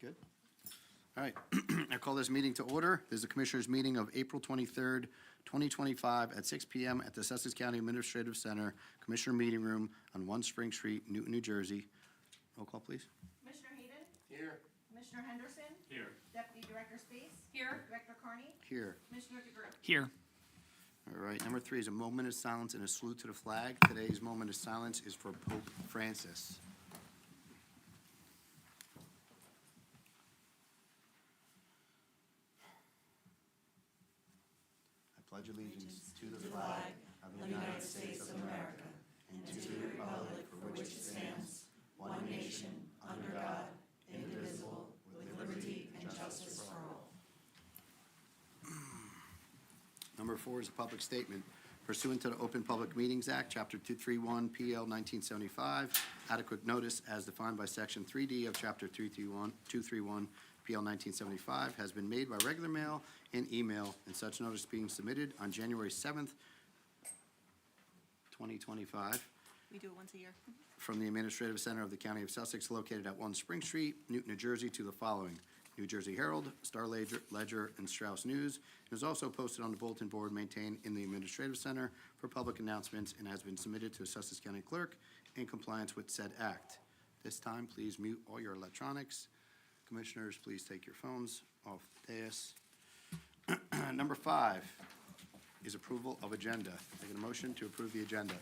Good. All right, I call this meeting to order. This is the Commissioners' meeting of April 23rd, 2025 at 6 p.m. at the Sussex County Administrative Center, Commissioner Meeting Room on 1 Spring Street, Newton, New Jersey. Roll call, please. Commissioner Hayden? Here. Commissioner Henderson? Here. Deputy Director Space? Here. Director Carney? Here. Commissioner DeGroot? Here. All right, number 3 is a moment of silence and a salute to the flag. Today's moment of silence is for Pope Francis. I pledge allegiance to the flag of the United States of America and to the republic for which it stands, one nation, under God, indivisible, with liberty and justice for all. Number 4 is a public statement. Pursuant to the Open Public Meetings Act, Chapter 231, PL 1975, adequate notice as defined by Section 3D of Chapter 231, PL 1975, has been made by regular mail and email, and such notice being submitted on January 7th, 2025, We do it once a year. from the Administrative Center of the County of Sussex, located at 1 Spring Street, Newton, New Jersey, to the following: New Jersey Herald, Star Ledger, and Strauss News. It is also posted on the bulletin board maintained in the Administrative Center for public announcements and has been submitted to the Sussex County Clerk in compliance with said act. This time, please mute all your electronics. Commissioners, please take your phones off the dais. Number 5 is approval of agenda. Take a motion to approve the agenda.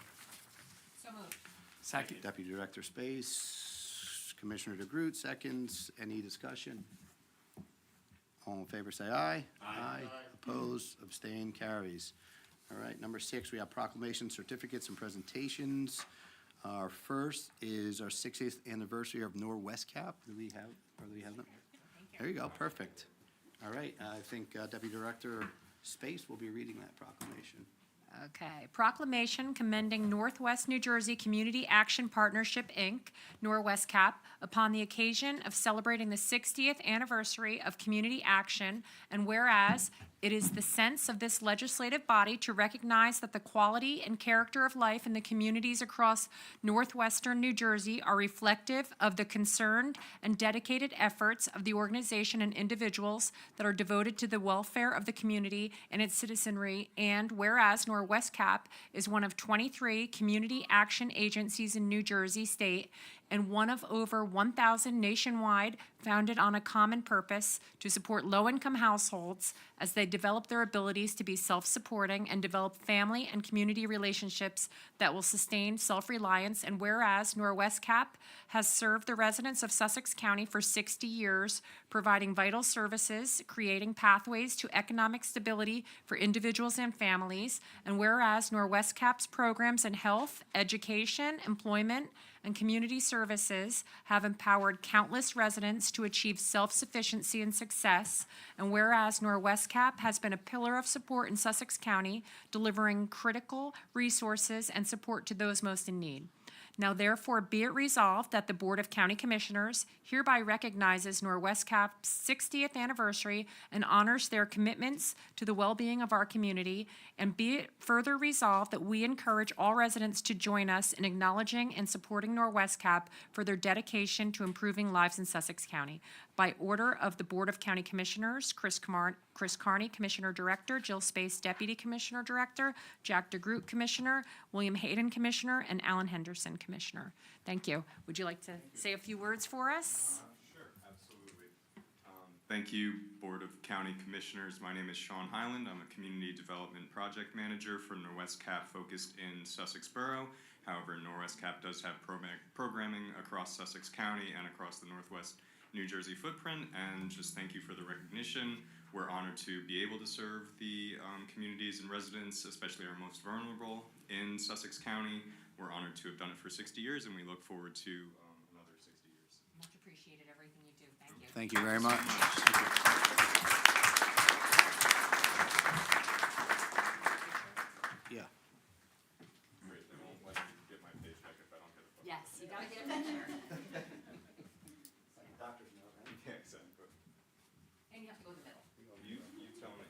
So moved. Second. Deputy Director Space, Commissioner DeGroot, seconds. Any discussion? All in favor, say aye. Aye. Oppose, abstain, carries. All right, number 6, we have proclamations, certificates, and presentations. Our first is our 60th anniversary of Norwest-Cap. Do we have them? There you go, perfect. All right, I think Deputy Director Space will be reading that proclamation. Okay. Proclamation commending Northwest New Jersey Community Action Partnership, Inc., Norwest Cap, upon the occasion of celebrating the 60th anniversary of Community Action, and whereas it is the sense of this legislative body to recognize that the quality and character of life in the communities across northwestern New Jersey are reflective of the concerned and dedicated efforts of the organization and individuals that are devoted to the welfare of the community and its citizenry, and whereas Norwest Cap is one of 23 community action agencies in New Jersey State and one of over 1,000 nationwide, founded on a common purpose to support low-income households as they develop their abilities to be self-supporting and develop family and community relationships that will sustain self-reliance. And whereas Norwest Cap has served the residents of Sussex County for 60 years, providing vital services, creating pathways to economic stability for individuals and families. And whereas Norwest Cap's programs in health, education, employment, and community services have empowered countless residents to achieve self-sufficiency and success. And whereas Norwest Cap has been a pillar of support in Sussex County, delivering critical resources and support to those most in need. Now therefore be it resolved that the Board of County Commissioners hereby recognizes Norwest Cap's 60th anniversary and honors their commitments to the well-being of our community, and be it further resolved that we encourage all residents to join us in acknowledging and supporting Norwest Cap for their dedication to improving lives in Sussex County. By order of the Board of County Commissioners, Chris Carney, Commissioner Director, Jill Space, Deputy Commissioner Director, Jack DeGroot, Commissioner, William Hayden, Commissioner, and Alan Henderson, Commissioner. Thank you. Would you like to say a few words for us? Sure, absolutely. Thank you, Board of County Commissioners. My name is Sean Highland. I'm a Community Development Project Manager for Norwest Cap focused in Sussex Borough. However, Norwest Cap does have programming across Sussex County and across the Northwest New Jersey footprint, and just thank you for the recognition. We're honored to be able to serve the communities and residents, especially our most vulnerable in Sussex County. We're honored to have done it for 60 years, and we look forward to another 60 years. Much appreciated everything you do. Thank you. Thank you very much. Yeah. Great, they won't let me get my paycheck if I don't get a photo. Yes, you gotta get a picture. Doctor's note, right? Yeah, exactly. And you have to go in the middle. You tell me.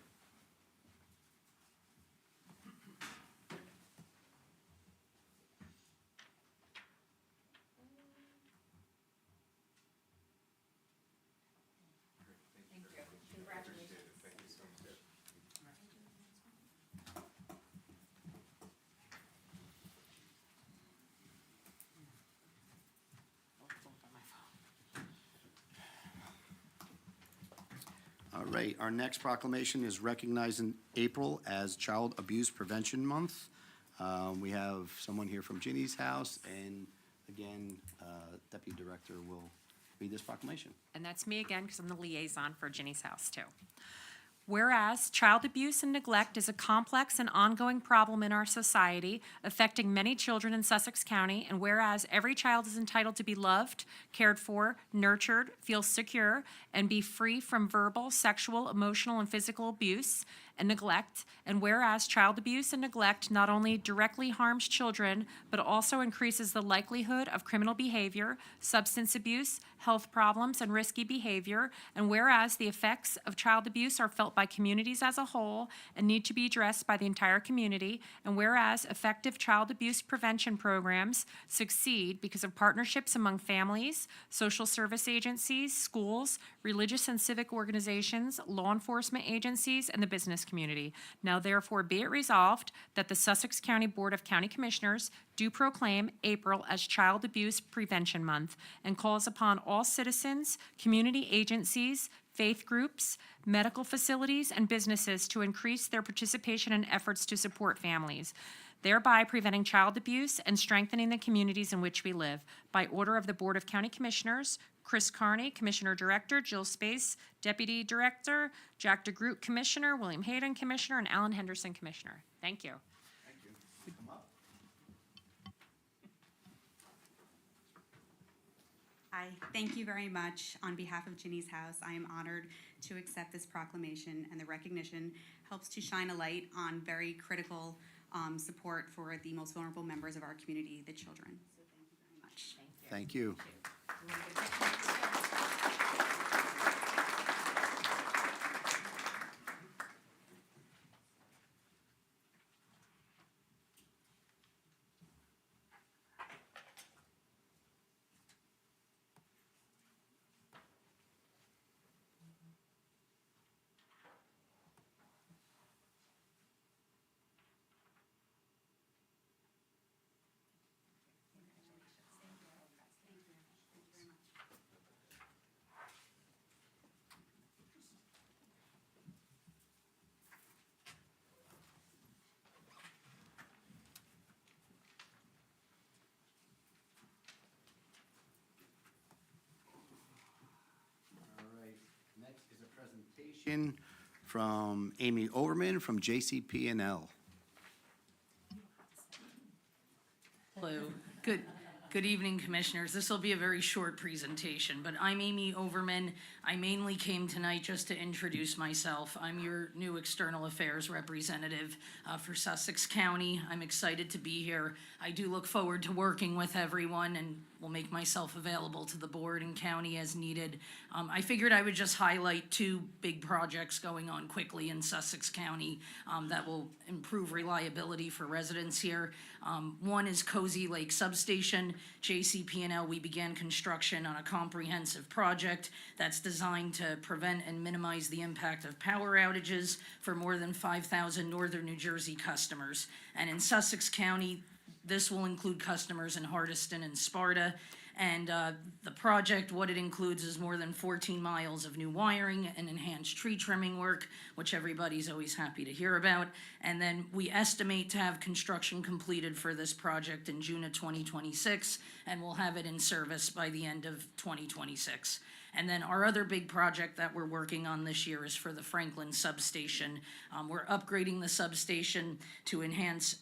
All right, our next proclamation is recognizing April as Child Abuse Prevention Month. We have someone here from Ginny's house, and again, Deputy Director will read this proclamation. And that's me again, because I'm the liaison for Ginny's house, too. Whereas child abuse and neglect is a complex and ongoing problem in our society, affecting many children in Sussex County, and whereas every child is entitled to be loved, cared for, nurtured, feel secure, and be free from verbal, sexual, emotional, and physical abuse and neglect, and whereas child abuse and neglect not only directly harms children, but also increases the likelihood of criminal behavior, substance abuse, health problems, and risky behavior, and whereas the effects of child abuse are felt by communities as a whole and need to be addressed by the entire community, and whereas effective child abuse prevention programs succeed because of partnerships among families, social service agencies, schools, religious and civic organizations, law enforcement agencies, and the business community. Now therefore be it resolved that the Sussex County Board of County Commissioners do proclaim April as Child Abuse Prevention Month and calls upon all citizens, community agencies, faith groups, medical facilities, and businesses to increase their participation in efforts to support families, thereby preventing child abuse and strengthening the communities in which we live. By order of the Board of County Commissioners, Chris Carney, Commissioner Director, Jill Space, Deputy Director, Jack DeGroot, Commissioner, William Hayden, Commissioner, and Alan Henderson, Commissioner. Thank you. Thank you. Come up. Hi, thank you very much. On behalf of Ginny's House, I am honored to accept this proclamation, and the recognition helps to shine a light on very critical support for the most vulnerable members of our community, the children. So thank you very much. Thank you. Next is a presentation from Amy Overman from JCP&L. Hello. Good evening, Commissioners. This will be a very short presentation, but I'm Amy Overman. I mainly came tonight just to introduce myself. I'm your new External Affairs Representative for Sussex County. I'm excited to be here. I do look forward to working with everyone and will make myself available to the board and county as needed. I figured I would just highlight two big projects going on quickly in Sussex County that will improve reliability for residents here. One is Cozy Lake Substation. JCP&L, we began construction on a comprehensive project that's designed to prevent and minimize the impact of power outages for more than 5,000 northern New Jersey customers. And in Sussex County, this will include customers in Hardiston and Sparta. And the project, what it includes is more than 14 miles of new wiring and enhanced tree trimming work, which everybody's always happy to hear about. And then we estimate to have construction completed for this project in June of 2026, and we'll have it in service by the end of 2026. And then our other big project that we're working on this year is for the Franklin substation. We're upgrading the substation to enhance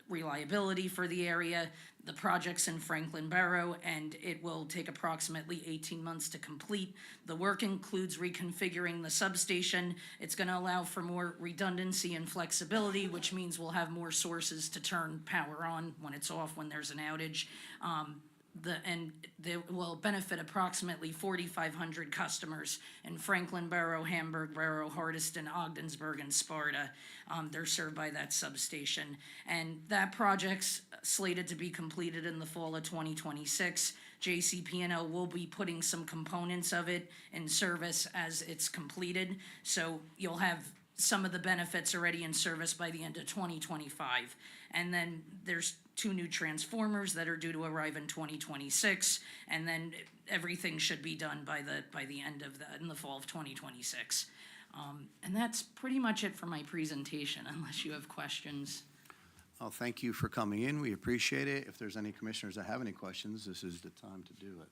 reliability for the area. The project's in Franklin Borough, and it will take approximately 18 months to complete. The work includes reconfiguring the substation. It's going to allow for more redundancy and flexibility, which means we'll have more sources to turn power on when it's off, when there's an outage. They will benefit approximately 4,500 customers in Franklin Borough, Hamburg Borough, Hardiston, Ogdensburg, and Sparta. They're served by that substation. And that project's slated to be completed in the fall of 2026. JCP&L will be putting some components of it in service as it's completed. So you'll have some of the benefits already in service by the end of 2025. And then there's 2 new transformers that are due to arrive in 2026. And then everything should be done by the end of in the fall of 2026. And that's pretty much it for my presentation, unless you have questions. Well, thank you for coming in. We appreciate it. If there's any commissioners that have any questions, this is the time to do it.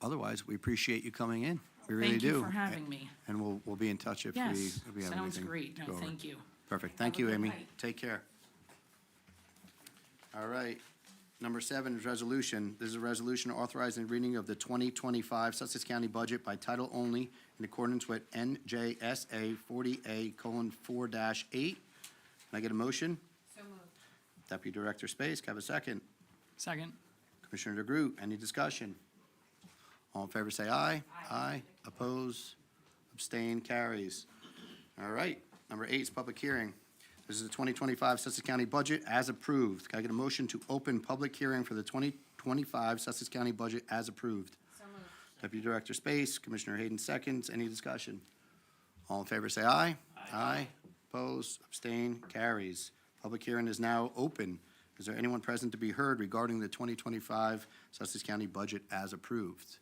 Otherwise, we appreciate you coming in. We really do. Thank you for having me. And we'll be in touch if we have anything. Yes, sounds great. to No, go over. thank you. Perfect. Thank Have a you, good Amy. night. Take care. All right. Number 7 is resolution. This is a resolution authorizing the reading of the 2025 Sussex County budget by title only in accordance with NJSA 40A:4-8. Can I get a motion? So moved. Deputy Director Space, can I have a second? Second. Commissioner DeGroot, any discussion? All in favor, say aye. Aye. Oppose, abstain, carries. All right. Number 8 is public hearing. This is the 2025 Sussex County budget as approved. Can I get a motion to open public hearing for the 2025 Sussex County budget as approved? So moved. Deputy Director Space, Commissioner Hayden seconds. Any discussion? All in favor, say aye. Aye. Oppose, abstain, carries. Public hearing is now open. Is there anyone present to be heard regarding the 2025 Sussex County budget as approved?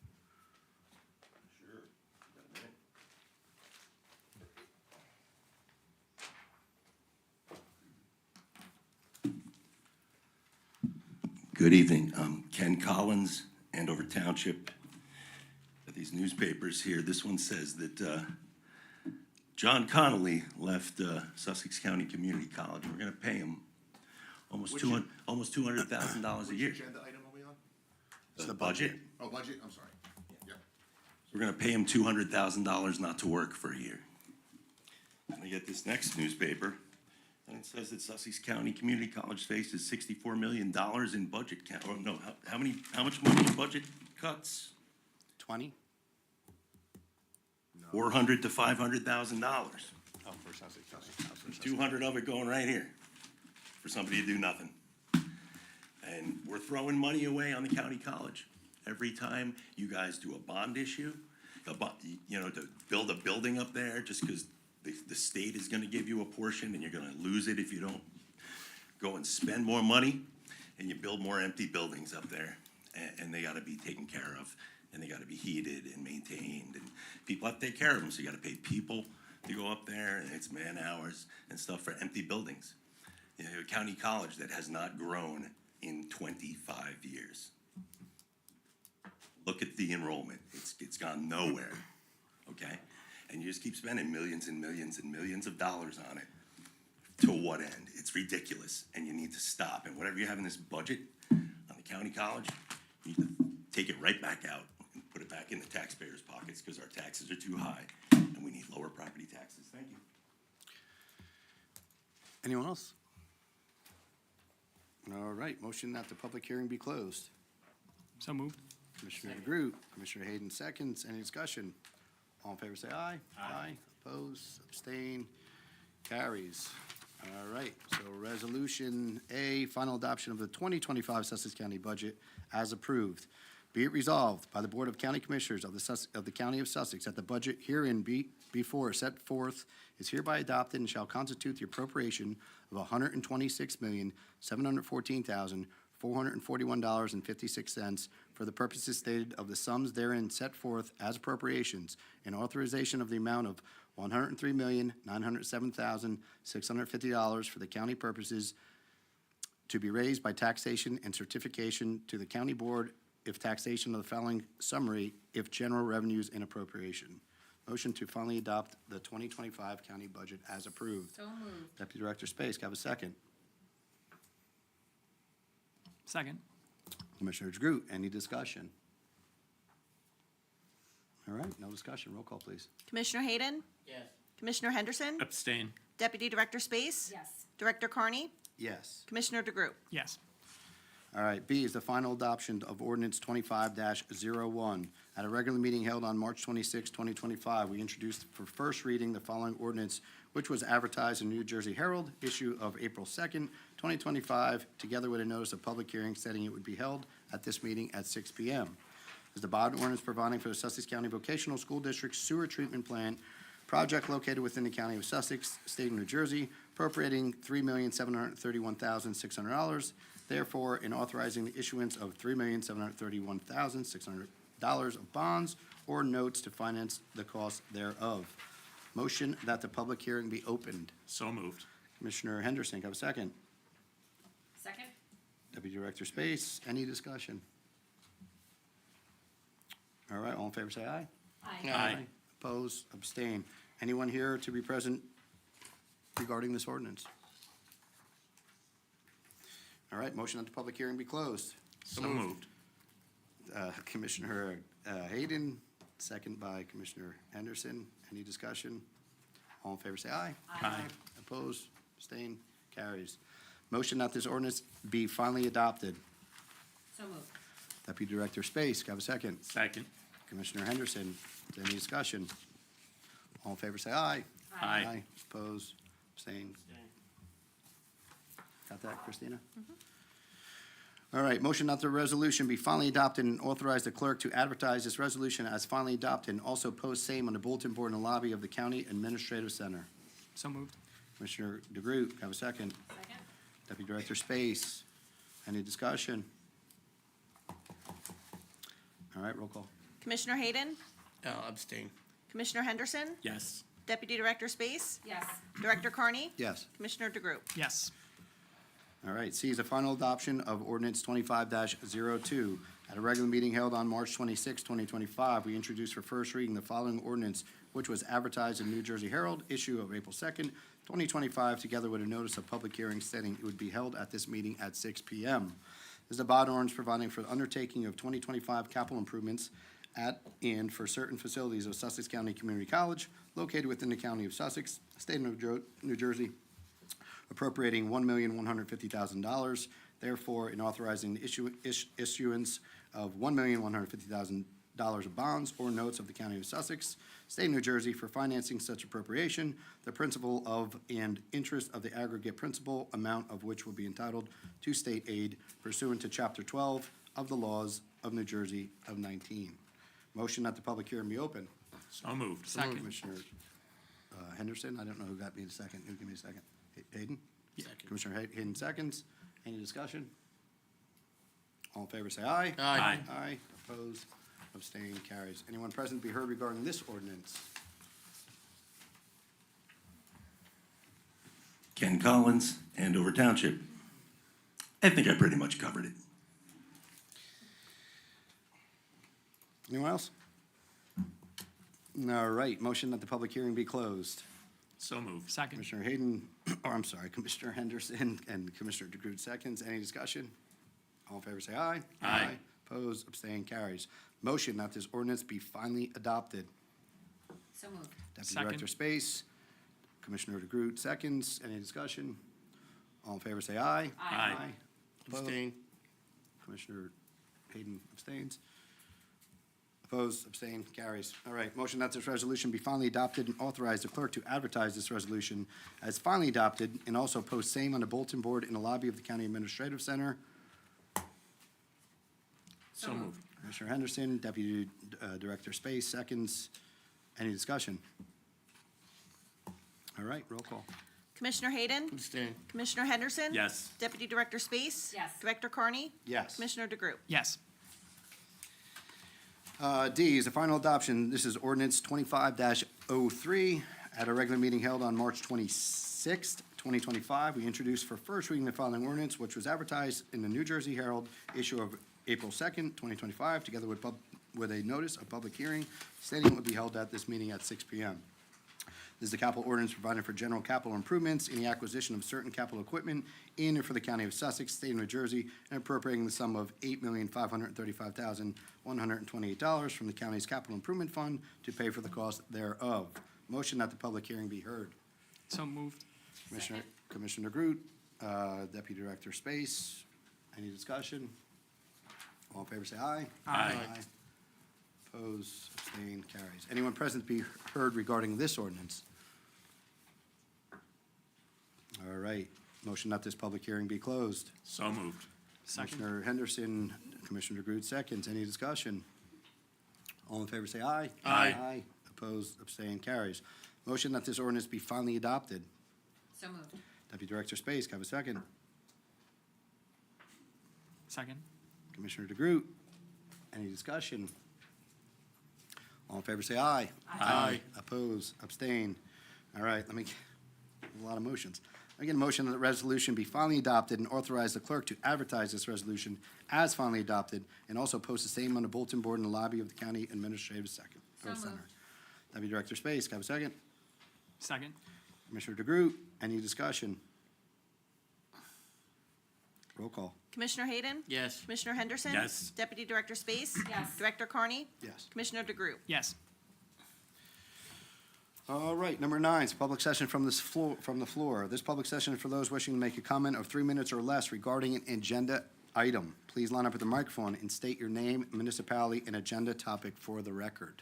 Good evening. Ken Collins, Andover Township. Got these newspapers here. This one says that John Connolly left Sussex County Community College. We're going to pay him almost $200,000 a year. Which agenda item are we on? It's the budget. Oh, budget, I'm sorry. Yeah. We're going to pay him $200,000 not to work for a year. And I get this next newspaper, and it says that Sussex County Community College faces $64 million in budget oh, no, how much money in budget cuts? 20? $400,000 to $500,000. Oh, for Sussex County. 200 of it going right here for somebody to do nothing. And we're throwing money away on the county college. Every time you guys do a bond issue, to build a building up there just because the state is gonna give you a portion and you're gonna lose it if you don't go and spend more money, and you build more empty buildings up there, and they gotta be taken care of, and they gotta be heated and maintained, and people have to take care of them, so you gotta pay people to go up there, and it's man hours and stuff for empty buildings. You know, a county college that has not grown in 25 years. Look at the enrollment, it's gone nowhere, okay? And you just keep spending millions and millions and millions of dollars on it. To what end? It's ridiculous, and you need to stop. And whatever you have in this budget on the county college, you need to take it right back out and put it back in the taxpayers' pockets, because our taxes are too high, and we need lower property taxes. Thank you. Anyone else? All right, motion that the public hearing be closed. So moved. Commissioner DeGroot, Commissioner Hayden seconds. Any discussion? All in favor, say aye. Aye. Oppose, abstain, carries. All right, so Resolution A, final adoption of the 2025 Sussex County budget as approved. Be it resolved by the Board of County Commissioners of the County of Sussex that the budget herein before set forth is hereby adopted and shall constitute the appropriation of $126,714,441.56 for the purposes stated of the sums therein set forth as appropriations, and authorization of the amount of $103,907,650 for the county purposes to be raised by taxation and certification to the county board if taxation of the following summary, if general revenues and appropriation. Motion to finally adopt the 2025 county budget as approved. So moved. Deputy Director Space, can I have a second? Second. Commissioner DeGroot, any discussion? All right, no discussion. Roll call, please. Commissioner Hayden? Yes. Commissioner Henderson? Abstain. Deputy Director Space? Yes. Director Carney? Yes. Commissioner DeGroot? Yes. All right, B is the final adoption of ordinance 25-01. At a regular meeting held on March 26, 2025, we introduced for first reading the following ordinance, which was advertised in the New Jersey Herald, issue of April 2nd, 2025, together with a notice of public hearing stating it would be held at this meeting at 6 p.m. Is the bond ordinance providing for the Sussex County Vocational School District Sewer Treatment Plant project located within the County of Sussex, State of New Jersey, appropriating $3,731,600. Therefore, in authorizing the issuance of $3,731,600 of bonds or notes to finance the cost thereof. Motion that the public hearing be opened. So moved. Commissioner Henderson, can I have a second? Second? Deputy Director Space, any discussion? All right, all in favor, say aye. Aye. Oppose, abstain. Anyone here to be present regarding this ordinance? All right, motion that the public hearing be closed. So moved. Commissioner Hayden, second by Commissioner Henderson. Any discussion? All in favor, say aye. Aye. Oppose, abstain, carries. Motion that this ordinance be finally adopted. So moved. Deputy Director Space, can I have a second? Second. Commissioner Henderson, any discussion? All in favor, say aye. Aye. Oppose, abstain. Got that, Christina? All right, motion that the resolution be finally adopted and authorize the clerk to advertise this resolution as finally adopted and also post same on the bulletin board in the lobby of the County Administrative Center. So moved. Commissioner DeGroot, can I have a second? Second? Deputy Director Space, any discussion? All right, roll call. Commissioner Hayden, Abstain. Commissioner Henderson, Yes. Deputy Director Space, Yes. Director Carney, Yes. Commissioner DeGroot. Yes. All right, C is the final adoption of ordinance 25-02. At a regular meeting held on March 26, 2025, we introduced for first reading the following ordinance, which was advertised in New Jersey Herald, issue of April 2nd, 2025, together with a notice of public hearing stating it would be held at this meeting at 6 p.m. This is a bond ordinance providing for the undertaking of 2025 capital improvements at and for certain facilities of Sussex County Community College located within the County of Sussex, State of New Jersey, appropriating $1,150,000. Therefore, in authorizing the issuance of $1,150,000 of bonds or notes of the County of Sussex, State of New Jersey, for financing such appropriation, the principal of and interest of the aggregate principal amount of which will be entitled to state aid pursuant to Chapter 12 of the laws of New Jersey of 19. Motion that the public hearing be open. So moved. Second. Commissioner Henderson, I don't know who got me the second. Who gave me a second? Hayden? Second. Commissioner Hayden seconds. Any discussion? All in favor, say aye. Aye. Aye. Opposed, abstained, carries. Anyone present be heard regarding this ordinance? Ken Collins, Andover Township. I think I pretty much covered it. Anyone else? All right, motion that the public hearing be closed. So moved. Second. Commissioner Hayden, or I'm sorry, Commissioner Henderson and Commissioner DeGroot seconds. Any discussion? All in favor, say aye. Aye. Opposed, abstained, carries. Motion that this ordinance be finally adopted. So moved. Deputy Second. Director Space, Commissioner DeGroot seconds. Any discussion? All in favor, say aye. Aye. Opposed? Commissioner Hayden abstains. Opposed, abstained, carries. All right, motion that this resolution be finally adopted and authorize the clerk to advertise this resolution as finally adopted and also post same on the bulletin board in the lobby of the County Administrative Center. So moved. Commissioner Henderson, Deputy Director Space, seconds. Any discussion? All right, roll call. Commissioner Hayden, Abstain. Commissioner Henderson. Yes. Deputy Director Space. Yes. Director Carney, Yes. Commissioner DeGroot. Yes. D is the final adoption. This is ordinance 25-03. At a regular meeting held on March 26th, 2025, we introduced for first reading the following ordinance, which was advertised in the New Jersey Herald, issue of April 2nd, 2025, together with a notice of public hearing stating it would be held at this meeting at 6 p.m. This is the capital ordinance providing for general capital improvements in the acquisition of certain capital equipment in and for the County of Sussex, State of New Jersey, and appropriating the sum of $8,535,128 from the county's capital improvement fund to pay for the cost thereof. Motion that the public hearing be heard. So moved. Commissioner Groot, Deputy Director Space, any discussion? All in favor, say aye. Aye. Opposed, abstained, carries. Anyone present be heard regarding this ordinance? All right, motion that this public hearing be closed. So moved. Second. Commissioner Henderson, Commissioner Groot seconds. Any discussion? All in favor, say aye. Aye. Aye. Opposed, abstained, carries. Motion that this ordinance be finally adopted. So moved. Deputy Director Space, can I have a second? Second. Commissioner DeGroot. Any discussion? All in favor, say aye. Aye. Oppose, abstain. All right, a lot of motions. I get a motion that the resolution be finally adopted and authorize the clerk to advertise this resolution as finally adopted and also post the same on the bulletin board in the lobby of the County Administrative Center. Deputy Director Space, can I have a second? Second. Commissioner DeGroot, any discussion? Roll call. Commissioner Hayden? Yes. Commissioner Henderson? Yes. Deputy Director Space? Yes. Director Carney? Yes. Commissioner DeGroot? Yes. All right, number 9 is public session from the floor. This public session is for those wishing to make a comment of 3 minutes or less regarding an agenda item. Please line up at the microphone and state your name, municipality, and agenda topic for the record.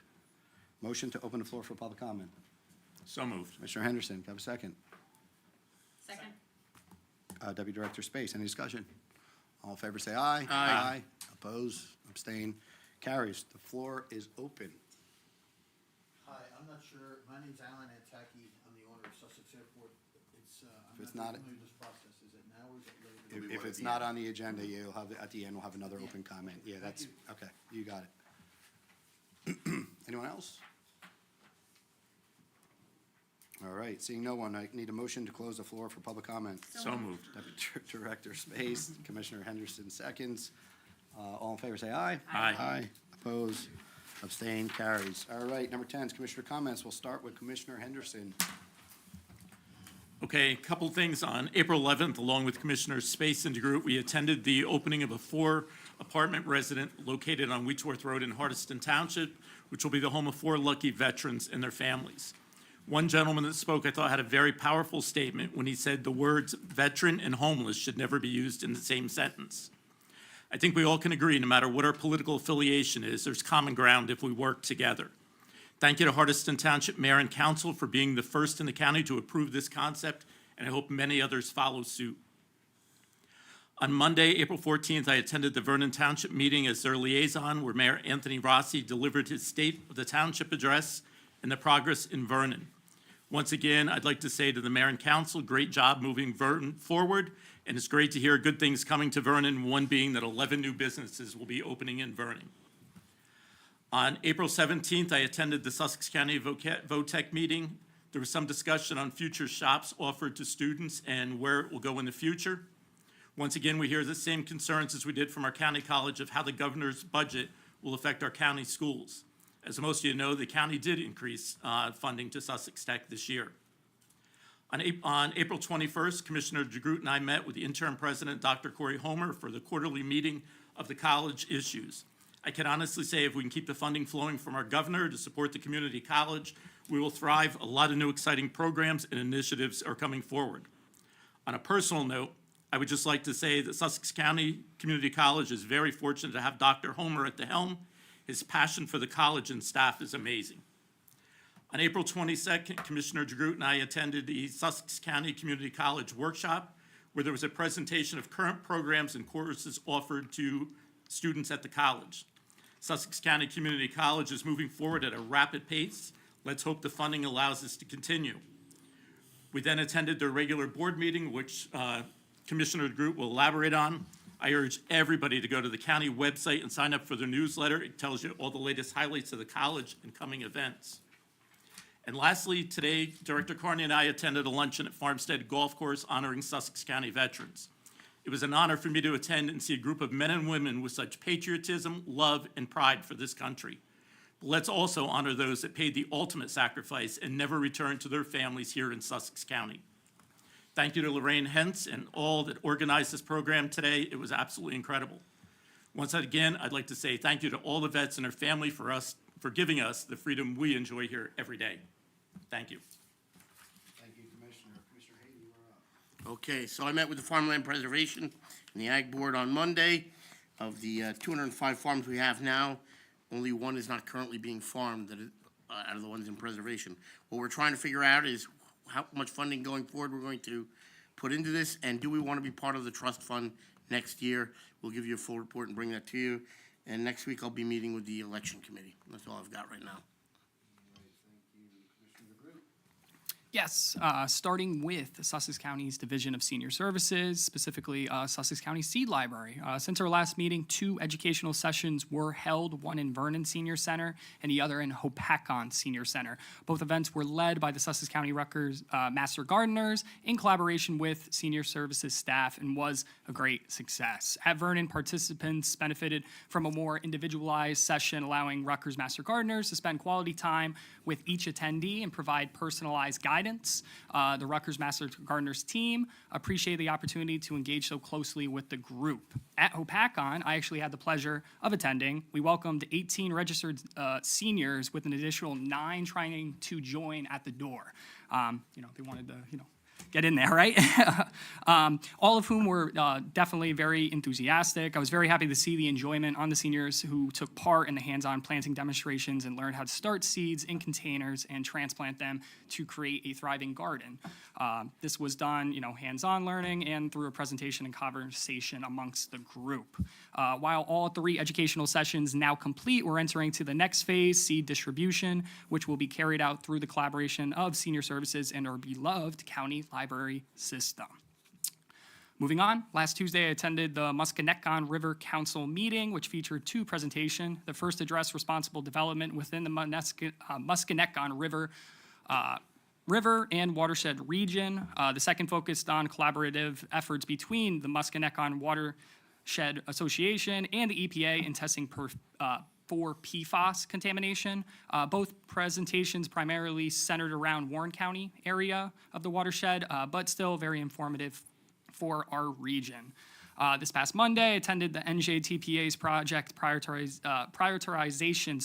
Motion to open the floor for public comment. So moved. Commissioner Henderson, can I have a second? Second. Deputy Director Space, any discussion? All in favor, say aye. Aye. Oppose, abstain, carries. The floor is open. Hi, I'm not sure, my name's Alan Antaki, I'm the owner of Sussex Airport. I'm it's not not- familiar with this process, is it now or is it later? If it's not on the agenda, you'll have, at the end, we'll have another open comment. Yeah, that's, okay, you got it. Anyone else? All right, seeing no one, I need a motion to close the floor for public comment. So moved. Deputy Director Space, Commissioner Henderson seconds. All in favor, say aye. Aye. Aye. Oppose, abstain, carries. All right, number 10 is Commissioner comments. We'll start with Commissioner Henderson. Okay, a couple things. On April 11th, along with Commissioners Space and DeGroot, we attended the opening of a 4-apartment residence located on Wheatsworth Road in Hardiston Township, which will be the home of 4 lucky veterans and their families. One gentleman that spoke, I thought, had a very powerful statement when he said the words veteran and homeless should never be used in the same sentence. I think we all can agree, no matter what our political affiliation is, there's common ground if we work together. Thank you to Hardiston Township Mayor and Council for being the first in the county to approve this concept, and I hope many others follow suit. On Monday, April 14th, I attended the Vernon Township meeting as their liaison, where Mayor Anthony Rossi delivered his State of the Township address and the progress in Vernon. Once again, I'd like to say to the Mayor and Council, great job moving Vernon forward, and it's great to hear good things coming to Vernon, one being that 11 new businesses will be opening in Vernon. On April 17th, I attended the Sussex County VOTEC meeting. There was some discussion on future shops offered to students and where it will go in the future. Once again, we hear the same concerns as we did from our county college of how the governor's budget will affect our county schools. As most of you know, the county did increase funding to Sussex Tech this year. On April 21st, Commissioner DeGroot and I met with the interim president, Dr. Corey Homer, for the quarterly meeting of the college issues. I can honestly say if we can keep the funding flowing from our governor to support the community college, we will thrive. A lot of new exciting programs and initiatives are coming forward. On a personal note, I would just like to say that Sussex County Community College is very fortunate to have Dr. Homer at the helm. His passion for the college and staff is amazing. On April 22nd, Commissioner DeGroot and I attended the Sussex County Community College workshop, where there was a presentation of current programs and courses offered to students at the college. Sussex County Community College is moving forward at a rapid pace. Let's hope the funding allows us to continue. We then attended their regular board meeting, which Commissioner DeGroot will elaborate on. I urge everybody to go to the county website and sign up for their newsletter. It tells you all the latest highlights of the college and coming events. And lastly, today, Director Carney and I attended a luncheon at Farmstead Golf Course honoring Sussex County veterans. It was an honor for me to attend and see a group of men and women with such patriotism, love, and pride for this country. But let's also honor those that paid the ultimate sacrifice and never returned to their families here in Sussex County. Thank you to Lorraine Hentz and all that organized this program today. It was absolutely incredible. Once again, I'd like to say thank you to all the vets and their family for giving us the freedom we enjoy here every day. Thank you. Thank you, Commissioner. Commissioner Hayden, you are up. Okay, so I met with the Farmland Preservation and the Ag Board on Monday. Of the 205 farms we have now, only one is not currently being farmed out of the ones in preservation. What we're trying to figure out is how much funding going forward we're going to put into this, and do we want to be part of the trust fund next year? We'll give you a full report and bring that to you. And next week I'll be meeting with the election committee. That's all I've got right now. Yes, starting with Sussex County's Division of Senior Services, specifically Sussex County Seed Library. Since our last meeting, 2 educational sessions were held, one in Vernon Senior Center and the other in Hopakon Senior Center. Both events were led by the Sussex County Rutgers Master Gardeners in collaboration with Senior Services staff and was a great success. At Vernon, participants benefited from a more individualized session, allowing Rutgers Master Gardeners to spend quality time with each attendee and provide personalized guidance. The Rutgers Master Gardeners team appreciated the opportunity to engage so closely with the group. At Hopakon, I actually had the pleasure of attending. We welcomed 18 registered seniors with an additional 9 trying to join at the door. They wanted to, get in there, right? All of whom were definitely very enthusiastic. I was very happy to see the enjoyment on the seniors who took part in the hands-on planting demonstrations and learned how to start seeds in containers and transplant them to create a thriving garden. This was done, hands-on learning and through a presentation and conversation amongst the group. While all 3 educational sessions now complete, we're entering to the next phase, seed distribution, which will be carried out through the collaboration of Senior Services and our beloved county library system. Moving on, last Tuesday I attended the Musconetcon River Council meeting, which featured 2 presentations. The first addressed responsible development within the Musconetcon River and watershed region. The second focused on collaborative efforts between the Musconetcon Watershed Association and the EPA in testing for PFAS contamination. Both presentations primarily centered around Warren County area of the watershed, but still very informative for our region. This past Monday, I attended the NJTPA's project prioritization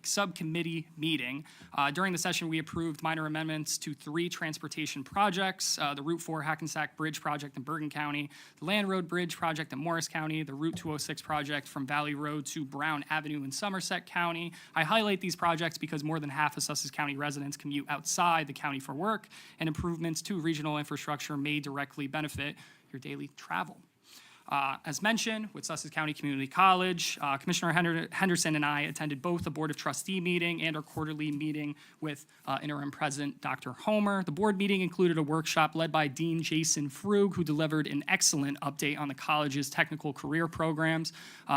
subcommittee meeting. During the session, we approved minor amendments to 3 transportation projects, the Route 4 Hackensack Bridge project in Bergen County, the Land Road Bridge project in Morris County, the Route 206 project from Valley Road to Brown Avenue in Somerset County. I highlight these projects because more than half of Sussex County residents commute outside the county for work, and improvements to regional infrastructure may directly benefit your daily travel. As mentioned, with Sussex County Community College, Commissioner Henderson and I attended both the Board of Trustee meeting and our quarterly meeting with Interim President Dr. Homer. The board meeting included a workshop led by Dean Jason Frug, who delivered an excellent update on the college's technical career programs.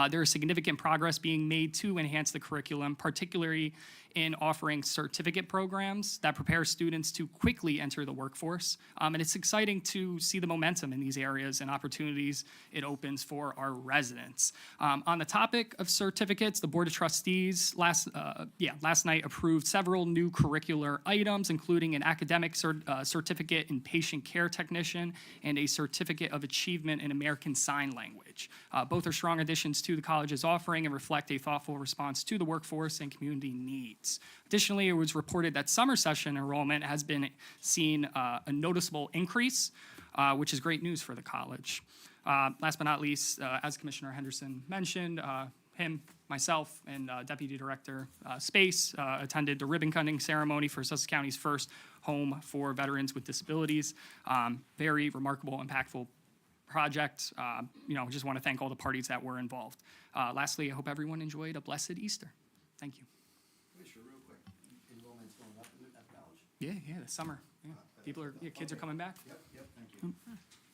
There is significant progress being made to enhance the curriculum, particularly in offering certificate programs that prepare students to quickly enter the workforce. And it's exciting to see the momentum in these areas and opportunities it opens for our residents. On the topic of certificates, the Board of Trustees last night approved several new curricular items, including an academic certificate in patient care technician and a certificate of achievement in American Sign Language. Both are strong additions to the college's offering and reflect a thoughtful response to the workforce and community needs. Additionally, it was reported that summer session enrollment has been seen a noticeable increase, which is great news for the college. Last but not least, as Commissioner Henderson mentioned, myself, and Deputy Director Space attended the ribbon cutting ceremony for Sussex County's first home for veterans with disabilities. Very remarkable, impactful project. Just want to thank all the parties that were involved. Lastly, I hope everyone enjoyed a blessed Easter. Thank you. Commissioner, real quick, enrollment's going up at the college? Yeah, the summer. Yeah. Kids are coming back. Yep, thank you.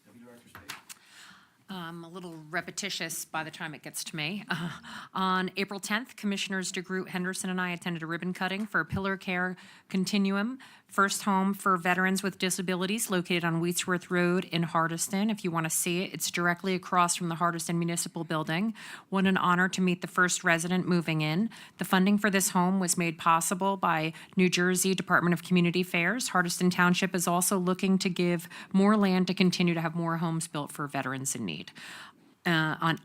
Deputy Director Space? A little repetitious by the time it gets to me. On April 10th, Commissioners DeGroot, Henderson, and I attended a ribbon cutting for Pillar Care Continuum, first home for veterans with disabilities located on Wheatsworth Road in Hardiston. If you want to see it, it's directly across from the Hardiston Municipal Building. What an honor to meet the first resident moving in. The funding for this home was made possible by New Jersey Department of Community Affairs. Hardiston Township is also looking to give more land to continue to have more homes built for veterans in need.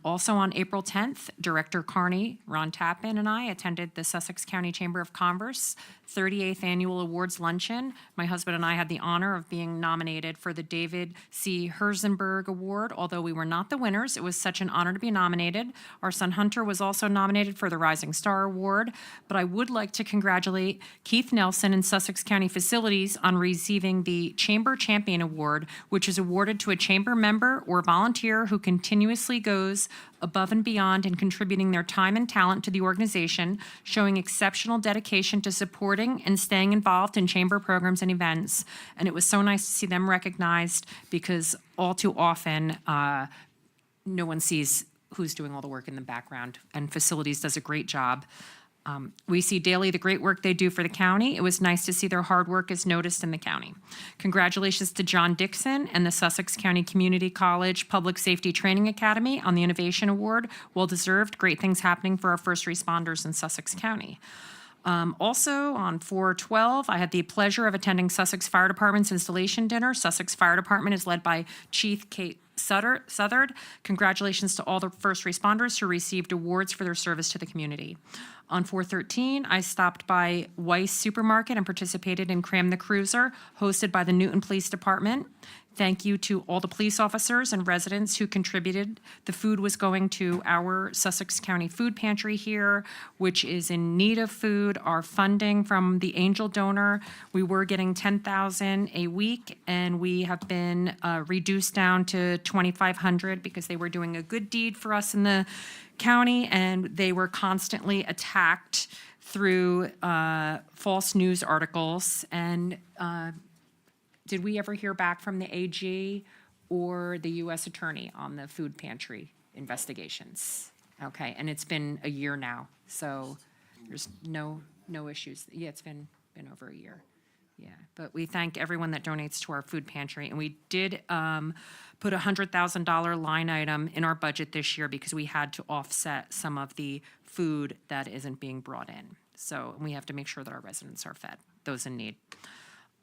Also on April 10th, Director Carney, Ron Tappan, and I attended the Sussex County Chamber of Commerce 38th Annual Awards Luncheon. My husband and I had the honor of being nominated for the David C. Herzenberg Award. Although we were not the winners, it was such an honor to be nominated. Our son Hunter was also nominated for the Rising Star Award. But I would like to congratulate Keith Nelson and Sussex County Facilities on receiving the Chamber Champion Award, which is awarded to a chamber member or volunteer who continuously tirelessly goes above and beyond in contributing their time and talent to the organization, showing exceptional dedication to supporting and staying involved in chamber programs and events. And it was so nice to see them recognized because all too often, no one sees who's doing all the work in the background, and facilities does a great job. We see daily the great work they do for the county. It was nice to see their hard work is noticed in the county. Congratulations to John Dixon and the Sussex County Community College Public Safety Training Academy on the Innovation Award. Well deserved. Great things happening for our first responders in Sussex County. Also, on 4/12, I had the pleasure of attending Sussex Fire Department's installation dinner. Sussex Fire Department is led by Chief Kate Southard. Congratulations to all the first responders who received awards for their service to the community. On 4/13, I stopped by Weiss Supermarket and participated in Cram the Cruiser, hosted by the Newton Police Department. Thank you to all the police officers and residents who contributed. The food was going to our Sussex County Food Pantry here, which is in need of food. Our funding from the angel donor, we were getting $10,000 a week, and we have been reduced down to $2,500 because they were doing a good deed for us in the county, and they were constantly attacked through false news articles. And did we ever hear back from the AG or the U.S. Attorney on the food pantry investigations? Okay, and it's been a year now, so there's no issues. Yeah, it's been over a year. Yeah, but we thank everyone that donates to our food pantry, and we did put a $100,000 line item in our budget this year because we had to offset some of the food that isn't being brought in. So we have to make sure that our residents are fed, those in need.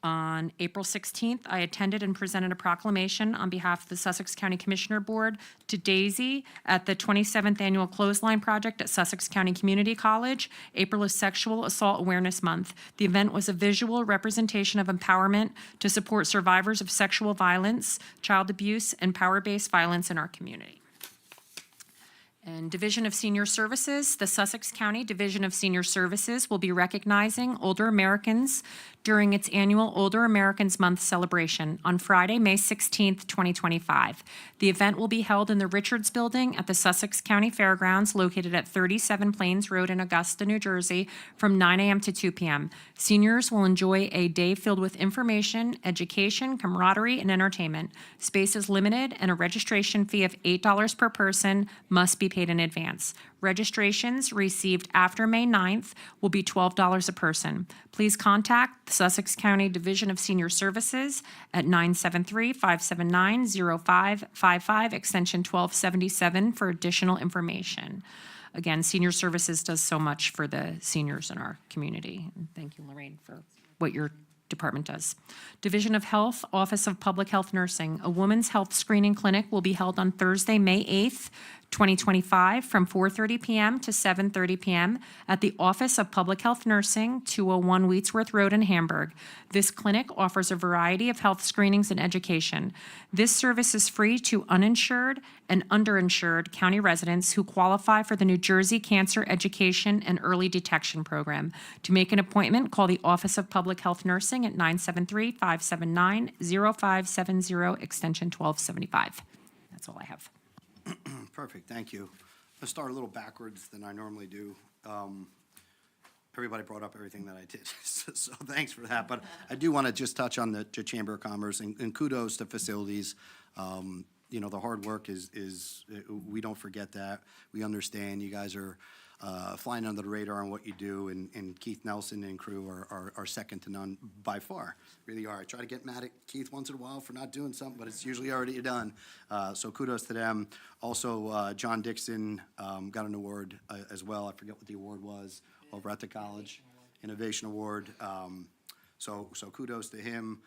On April 16th, I attended and presented a proclamation on behalf of the Sussex County Commissioner Board to Daisy at the 27th Annual Clothesline Project at Sussex County Community College. April is Sexual Assault Awareness Month. The event was a visual representation of empowerment to support survivors of sexual violence, child abuse, and power-based violence in our community. And Division of Senior Services, the Sussex County Division of Senior Services will be recognizing older Americans during its annual Older Americans Month celebration on Friday, May 16th, 2025. The event will be held in the Richards Building at the Sussex County Fairgrounds located at 37 Plains Road in Augusta, New Jersey from 9 a.m. to 2 p.m. Seniors will enjoy a day filled with information, education, camaraderie, and entertainment. Space is limited and a registration fee of $8 per person must be paid in advance. Registrations received after May 9th will be $12 a person. Please contact the Sussex County Division of Senior Services at 973-579-0555, extension 1277 for additional information. Again, Senior Services does so much for the seniors in our community. And thank you, Lorraine, for what your department does. Division of Health, Office of Public Health Nursing. A women's health screening clinic will be held on Thursday, May 8th, 2025, from 4:30 p.m. to 7:30 p.m. at the Office of Public Health Nursing, 201 Wheatsworth Road in Hamburg. This clinic offers a variety of health screenings and education. This service is free to uninsured and underinsured county residents who qualify for the New Jersey Cancer Education and Early Detection Program. To make an appointment, call the Office of Public Health Nursing at 973-579-0570, extension 1275. That's all I have. Perfect, thank you. I'll start a little backwards than I normally do. Everybody brought up everything that I did, so thanks for that. But I do want to just touch on the Chamber of Commerce and kudos to facilities. You know, the hard work is we don't forget that. We understand you guys are flying under the radar on what you do, and Keith Nelson and crew are second to none by far, really are. I try to get mad at Keith once in a while for not doing something, but it's usually already done. So kudos to them. Also, John Dixon got an award as well. I forget what the award was over at the college, Innovation Award. So kudos to him.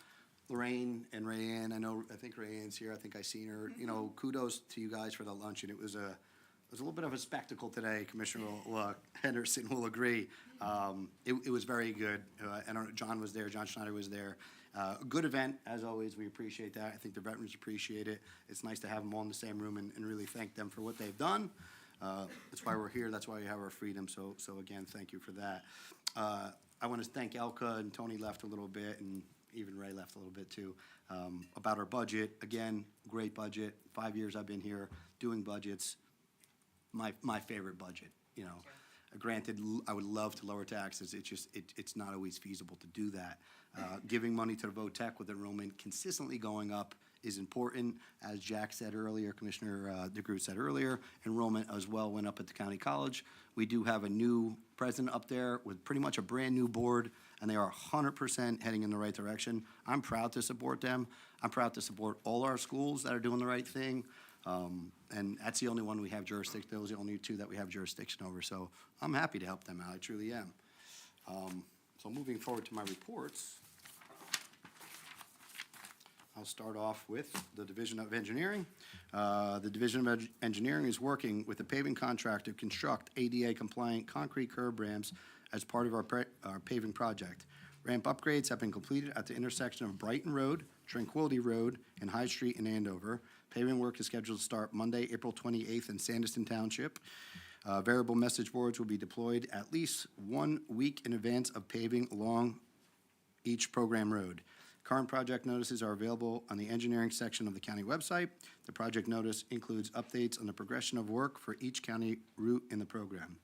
Lorraine and Rayanne, I think Rayanne's here. I think I seen her. You know, kudos to you guys for the luncheon. It was a little bit of a spectacle today. Commissioner Henderson will agree. It was very good. And John was there. John Schneider was there. A good event, as always. We appreciate that. I think the veterans appreciate it. It's nice to have them all in the same room and really thank them for what they've done. That's why we're here. That's why we have our freedom. So again, thank you for that. I want to thank Elka, and Tony left a little bit, and even Ray left a little bit too, about our budget. Again, great budget. 5 years I've been here. doing budgets, my favorite budget, you know. Granted, I would love to lower taxes, it's not always feasible to do that. Giving money to the VOTEC with enrollment consistently going up is important. As Jack said earlier, Commissioner DeGroot said earlier, enrollment as well went up at the county college. We do have a new president up there with pretty much a brand-new board, and they are 100% heading in the right direction. I'm proud to support them. I'm proud to support all our schools that are doing the right thing. And that's the only one we have jurisdiction, those are the only two that we have jurisdiction over, so I'm happy to help them out, I truly am. So moving forward to my reports, I'll start off with the Division of Engineering. The Division of Engineering is working with the paving contractor to construct ADA-compliant concrete curb ramps as part of our paving project. Ramp upgrades have been completed at the intersection of Brighton Road, Tranquility Road, and High Street in Andover. Paving work is scheduled to start Monday, April 28th in Sandyston Township. Variable message boards will be deployed at least 1 week in advance of paving along each program road. Current project notices are available on the engineering section of the county website. The project notice includes updates on the progression of work for each county route in the program.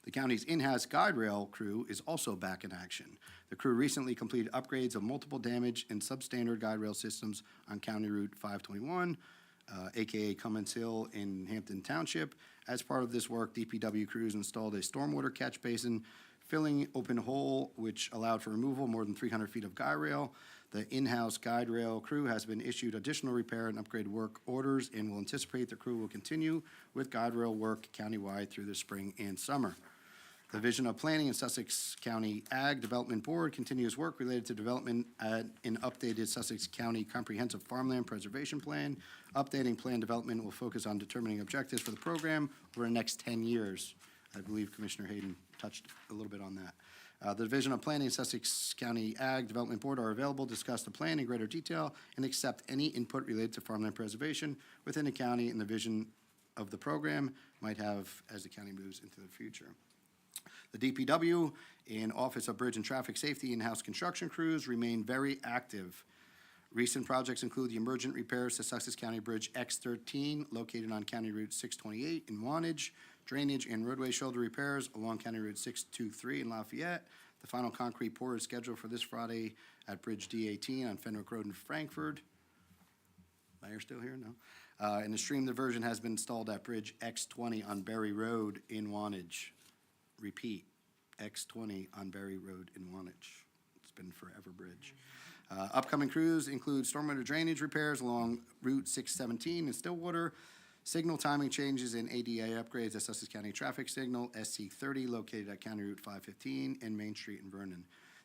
The county's in-house guide rail crew is also back in action. The crew recently completed upgrades of multiple damaged and substandard guide rail systems on County Route 521, AKA Cummins Hill in Hampton Township. As part of this work, DPW crews installed a stormwater catch basin filling open hole, which allowed for removal more than 300 feet of guide rail. The in-house guide rail crew has been issued additional repair and upgrade work orders and will anticipate the crew will continue with guide rail work countywide through the spring and summer. The Division of Planning and Sussex County Ag Development Board continues work related to development at an updated Sussex County Comprehensive Farmland Preservation Plan. Updating plan development will focus on determining objectives for the program over the next 10 years. I believe Commissioner Hayden touched a little bit on that. The Division of Planning and Sussex County Ag Development Board are available to discuss the plan in greater detail and accept any input related to farmland preservation within the county and the vision of the program might have as the county moves into the future. The DPW and Office of Bridge and Traffic Safety in-house construction crews remain very active. Recent projects include the emergent repairs to Sussex County Bridge X13 located on County Route 628 in Wantage, drainage and roadway shoulder repairs along County Route 623 in Lafayette. The final concrete pour is scheduled for this Friday at Bridge D18 on Fenwick Road in Frankfurt. Mayor still here? No. And the stream diversion has been installed at Bridge X20 on Berry Road in Wantage. Repeat, X20 on Berry Road in Wantage. It's been forever bridge. Upcoming crews include stormwater drainage repairs along Route 617 in Stillwater, signal timing changes and ADA upgrades at Sussex County Traffic Signal SC30 located at County Route 515 and Main Street in Vernon.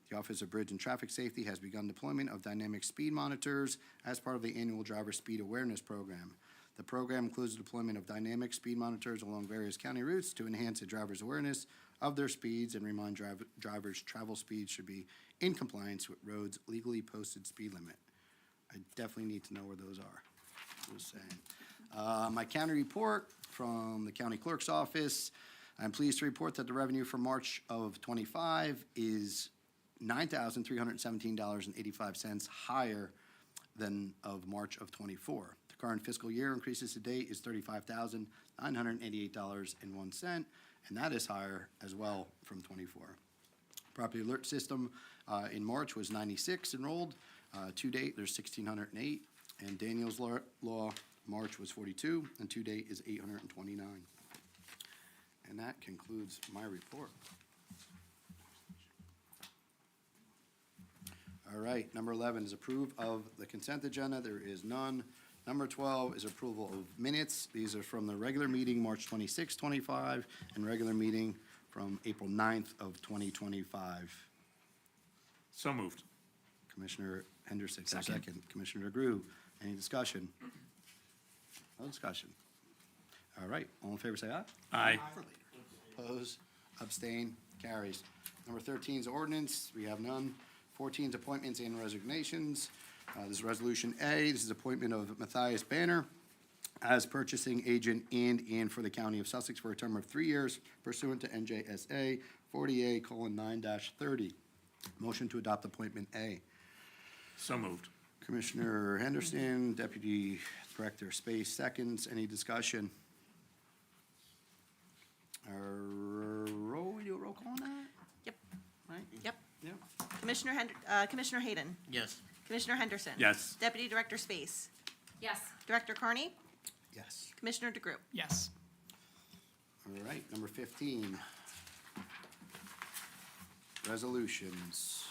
The Office of Bridge and Traffic Safety has begun deployment of dynamic speed monitors as part of the annual Driver Speed Awareness Program. The program includes the deployment of dynamic speed monitors along various county routes to enhance the driver's awareness of their speeds and remind drivers travel speeds should be in compliance with roads legally posted speed limit. I definitely need to know where those are. Just saying. My county report from the county clerk's office. I'm pleased to report that the revenue for March of '25 is $9,317.85 higher than of March of '24. The current fiscal year increases to date is $35,988.01, and that is higher as well from '24. Property alert system in March was 96 enrolled. To date, there's 1,608, and Daniel's Law March was 42, and to date is 829. And that concludes my report. All right, number 11 is approve of the consent agenda. There is none. Number 12 is approval of minutes. These are from the regular meeting, March 26, 25, and regular meeting from April 9th of 2025. So moved. Commissioner Henderson, second. Commissioner DeGroot, any discussion? No discussion. All right, all in favor, say aye. Aye. Oppose, abstain, carries. Number 13 is ordinance. We have none. 14 is appointments and resignations. This is Resolution A. This is appointment of Matthias Banner as purchasing agent and for the County of Sussex for a term of 3 years pursuant to NJSA 40A:9-30. Motion to adopt appointment A. So moved. Commissioner Henderson, Deputy Director Space, seconds. Any discussion? We do a roll call on that, Yep, right? yep. Yeah. Commissioner Hayden. Yes. Commissioner Henderson. Yes. Deputy Director Space. Yes. Director Carney. Yes. Commissioner DeGroot. Yes. All right, number 15. Resolutions.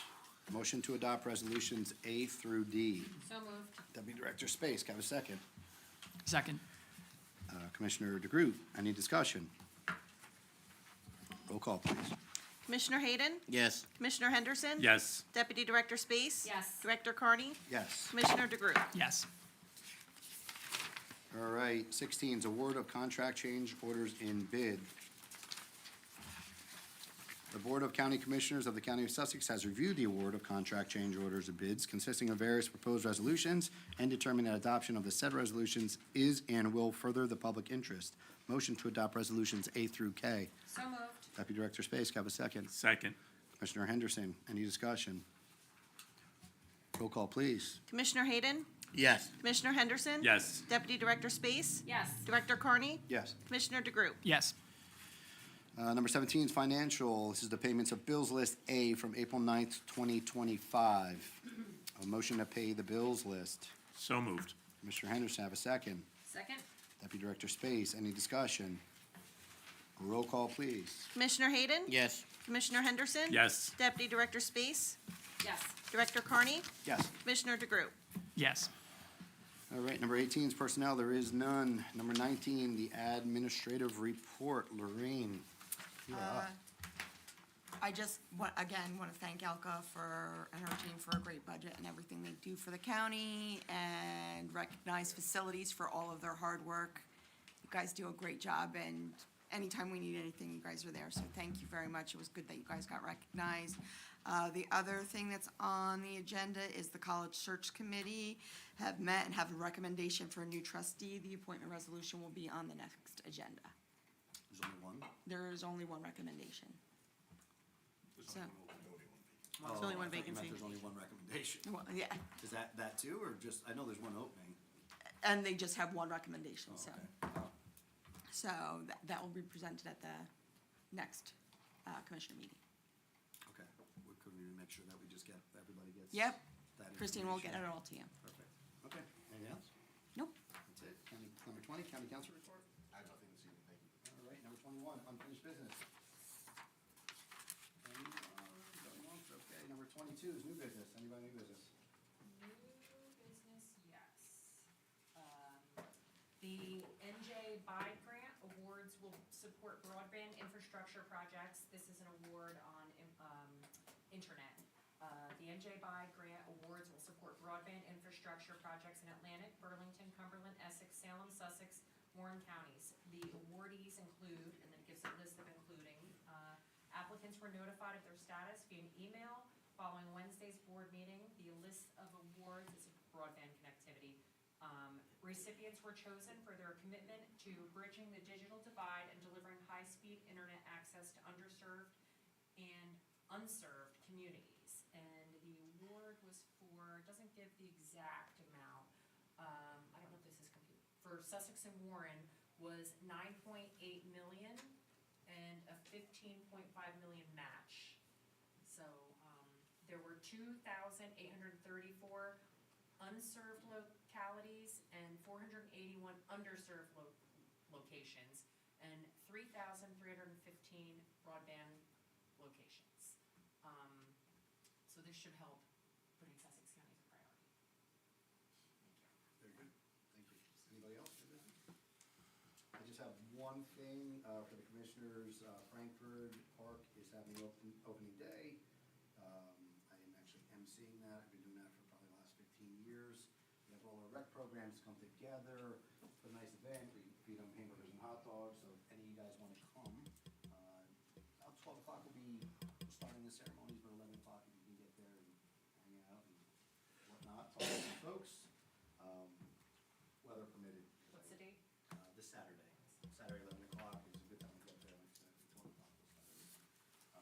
Motion to adopt resolutions A through D. So moved. Deputy Director Space, can I have a second? Second. Commissioner DeGroot, any discussion? Roll call, please. Commissioner Hayden. Yes. Commissioner Henderson. Yes. Deputy Director Space. Yes. Director Carney. Yes. Commissioner DeGroot. Yes. All right, 16 is award of contract change orders in bid. The Board of County Commissioners of the County of Sussex has reviewed the award of contract change orders of bids consisting of various proposed resolutions and determined that adoption of the said resolutions is and will further the public interest. Motion to adopt resolutions A through K. So moved. Deputy Director Space, can I have a second? Second. Commissioner Henderson, any discussion? Roll call, please. Commissioner Hayden. Yes. Commissioner Henderson. Yes. Deputy Director Space. Yes. Director Carney. Yes. Commissioner DeGroot. Yes. Number 17 is financial. This is the payments of bills list A from April 9th, 2025. A motion to pay the bills list. So moved. Commissioner Henderson, have a second. Second. Deputy Director Space, any discussion? Roll call, please. Commissioner Hayden. Yes. Commissioner Henderson. Yes. Deputy Director Space. Yes. Director Carney. Yes. Commissioner DeGroot. Yes. All right, number 18 is personnel. There is none. Number 19, the administrative report. Lorraine, you're up. I just want to thank Elka and her team for a great budget and everything they do for the county, and recognize facilities for all of their hard work. You guys do a great job, and anytime we need anything, you guys are there, so thank you very much. It was good that you guys got recognized. The other thing that's on the agenda is the College Search Committee have met and have a recommendation for a new trustee. The appointment resolution will be on the next agenda. There's only one? There is only one recommendation. So, There's only one vacancy. There's only one recommendation. well, yeah, Is that too, or just, I know there's one opening? and they just have one recommendation, so. Okay. So that will be presented at the next commissioner meeting. Okay. Could we make sure that we just everybody gets? Yep, that Christine will get it information? all to you. Perfect. Okay. Anything else? Nope. That's it. Number 20, County Council report. I have nothing this evening, thank you. All right, number 21, unfinished business. Going once, okay. Number 22 is new business. Anybody new business? New business, yes. The NJ Buy Grant Awards will support broadband infrastructure projects. This is an award on, internet. The NJ Buy Grant Awards will support broadband infrastructure projects in Atlantic, Burlington, Cumberland, Essex, Salem, Sussex, Warren counties. The awardees include, and then it gives a list of including, applicants were notified of their status via an email following Wednesday's board meeting. The list of awards is broadband connectivity. Recipients were chosen for their commitment to bridging the digital divide and delivering high-speed internet access to underserved and unserved communities. And the award was for, it doesn't give the exact amount, I don't know if this is complete, for Sussex and Warren was 9.8 million and a 15.5 million match. So, there were 2,834 unserved localities and 481 underserved locations, and 3,315 broadband locations. So this should help putting Sussex County as a priority. Very good. Thank you. Anybody else? I just have one thing for the commissioners. Frankfurt Park is having opening day. I am actually emceeing that. I've been doing that for probably the last 15 years. We have all our rec programs come together. It's a nice event. We feed them hamburgers and hot dogs. So if any of you guys want to come, about 12 o'clock we'll be starting the ceremonies, but 11 o'clock if you can get there and hang out and whatnot. Talk to some folks. Weather permitted. What's the date? This Saturday. Saturday, 11 o'clock is a good time to get there, like I said, 12 o'clock this Saturday.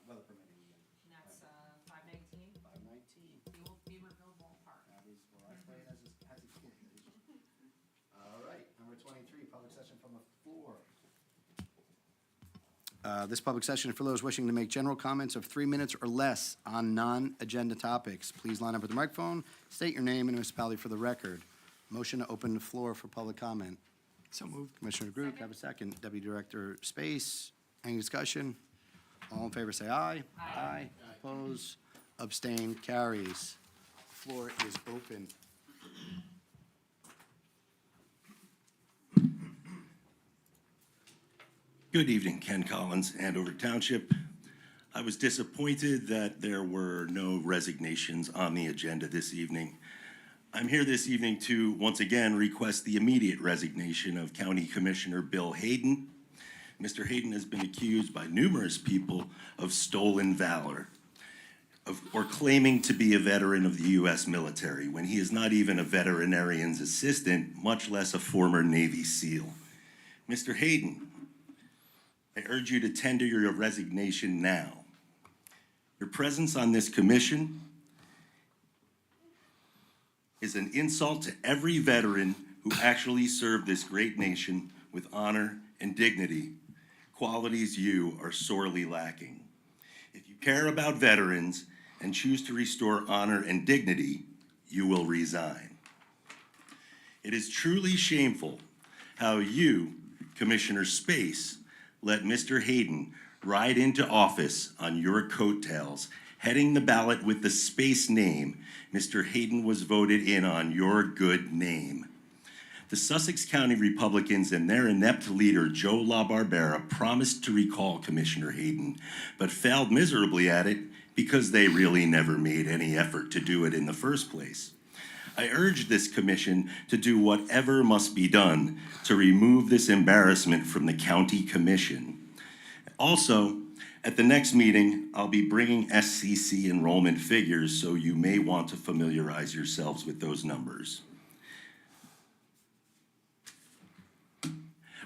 Weather permitting again. And that's, 519, 519. the old Beaverville Ballpark. That is where I played public session from the floor. This public session is for those wishing to make general comments of 3 minutes or less on non-agenda topics. Please line up at the microphone, state your name and municipality for the record. Motion to open the floor for public comment. So moved. Commissioner Groot, have a second. Deputy Director Space, any discussion? All in favor, say aye. Aye. Oppose, abstain, carries. Floor is open. Good evening, Ken Collins, Andover Township. I was disappointed that there were no resignations on the agenda this evening. I'm here this evening to once again request the immediate resignation of County Commissioner Bill Hayden. Mr. Hayden has been accused by numerous people of stolen valor, or claiming to be a veteran of the U.S. military when he is not even a veterinarian's assistant, much less a former Navy SEAL. Mr. Hayden, I urge you to tender your resignation now. Your presence on this commission is an insult to every veteran who actually served this great nation with honor and dignity, qualities you are sorely lacking. If you care about veterans and choose to restore honor and dignity, you will resign. It is truly shameful how you, Commissioner Space, let Mr. Hayden ride into office on your coattails, heading the ballot with the Space name. Mr. Hayden was voted in on your good name. The Sussex County Republicans and their inept leader, Joe LaBarbera, promised to recall Commissioner Hayden, but failed miserably at it because they really never made any effort to do it in the first place. I urge this commission to do whatever must be done to remove this embarrassment from the county commission. Also, at the next meeting, I'll be bringing SCC enrollment figures, so you may want to familiarize yourselves with those numbers.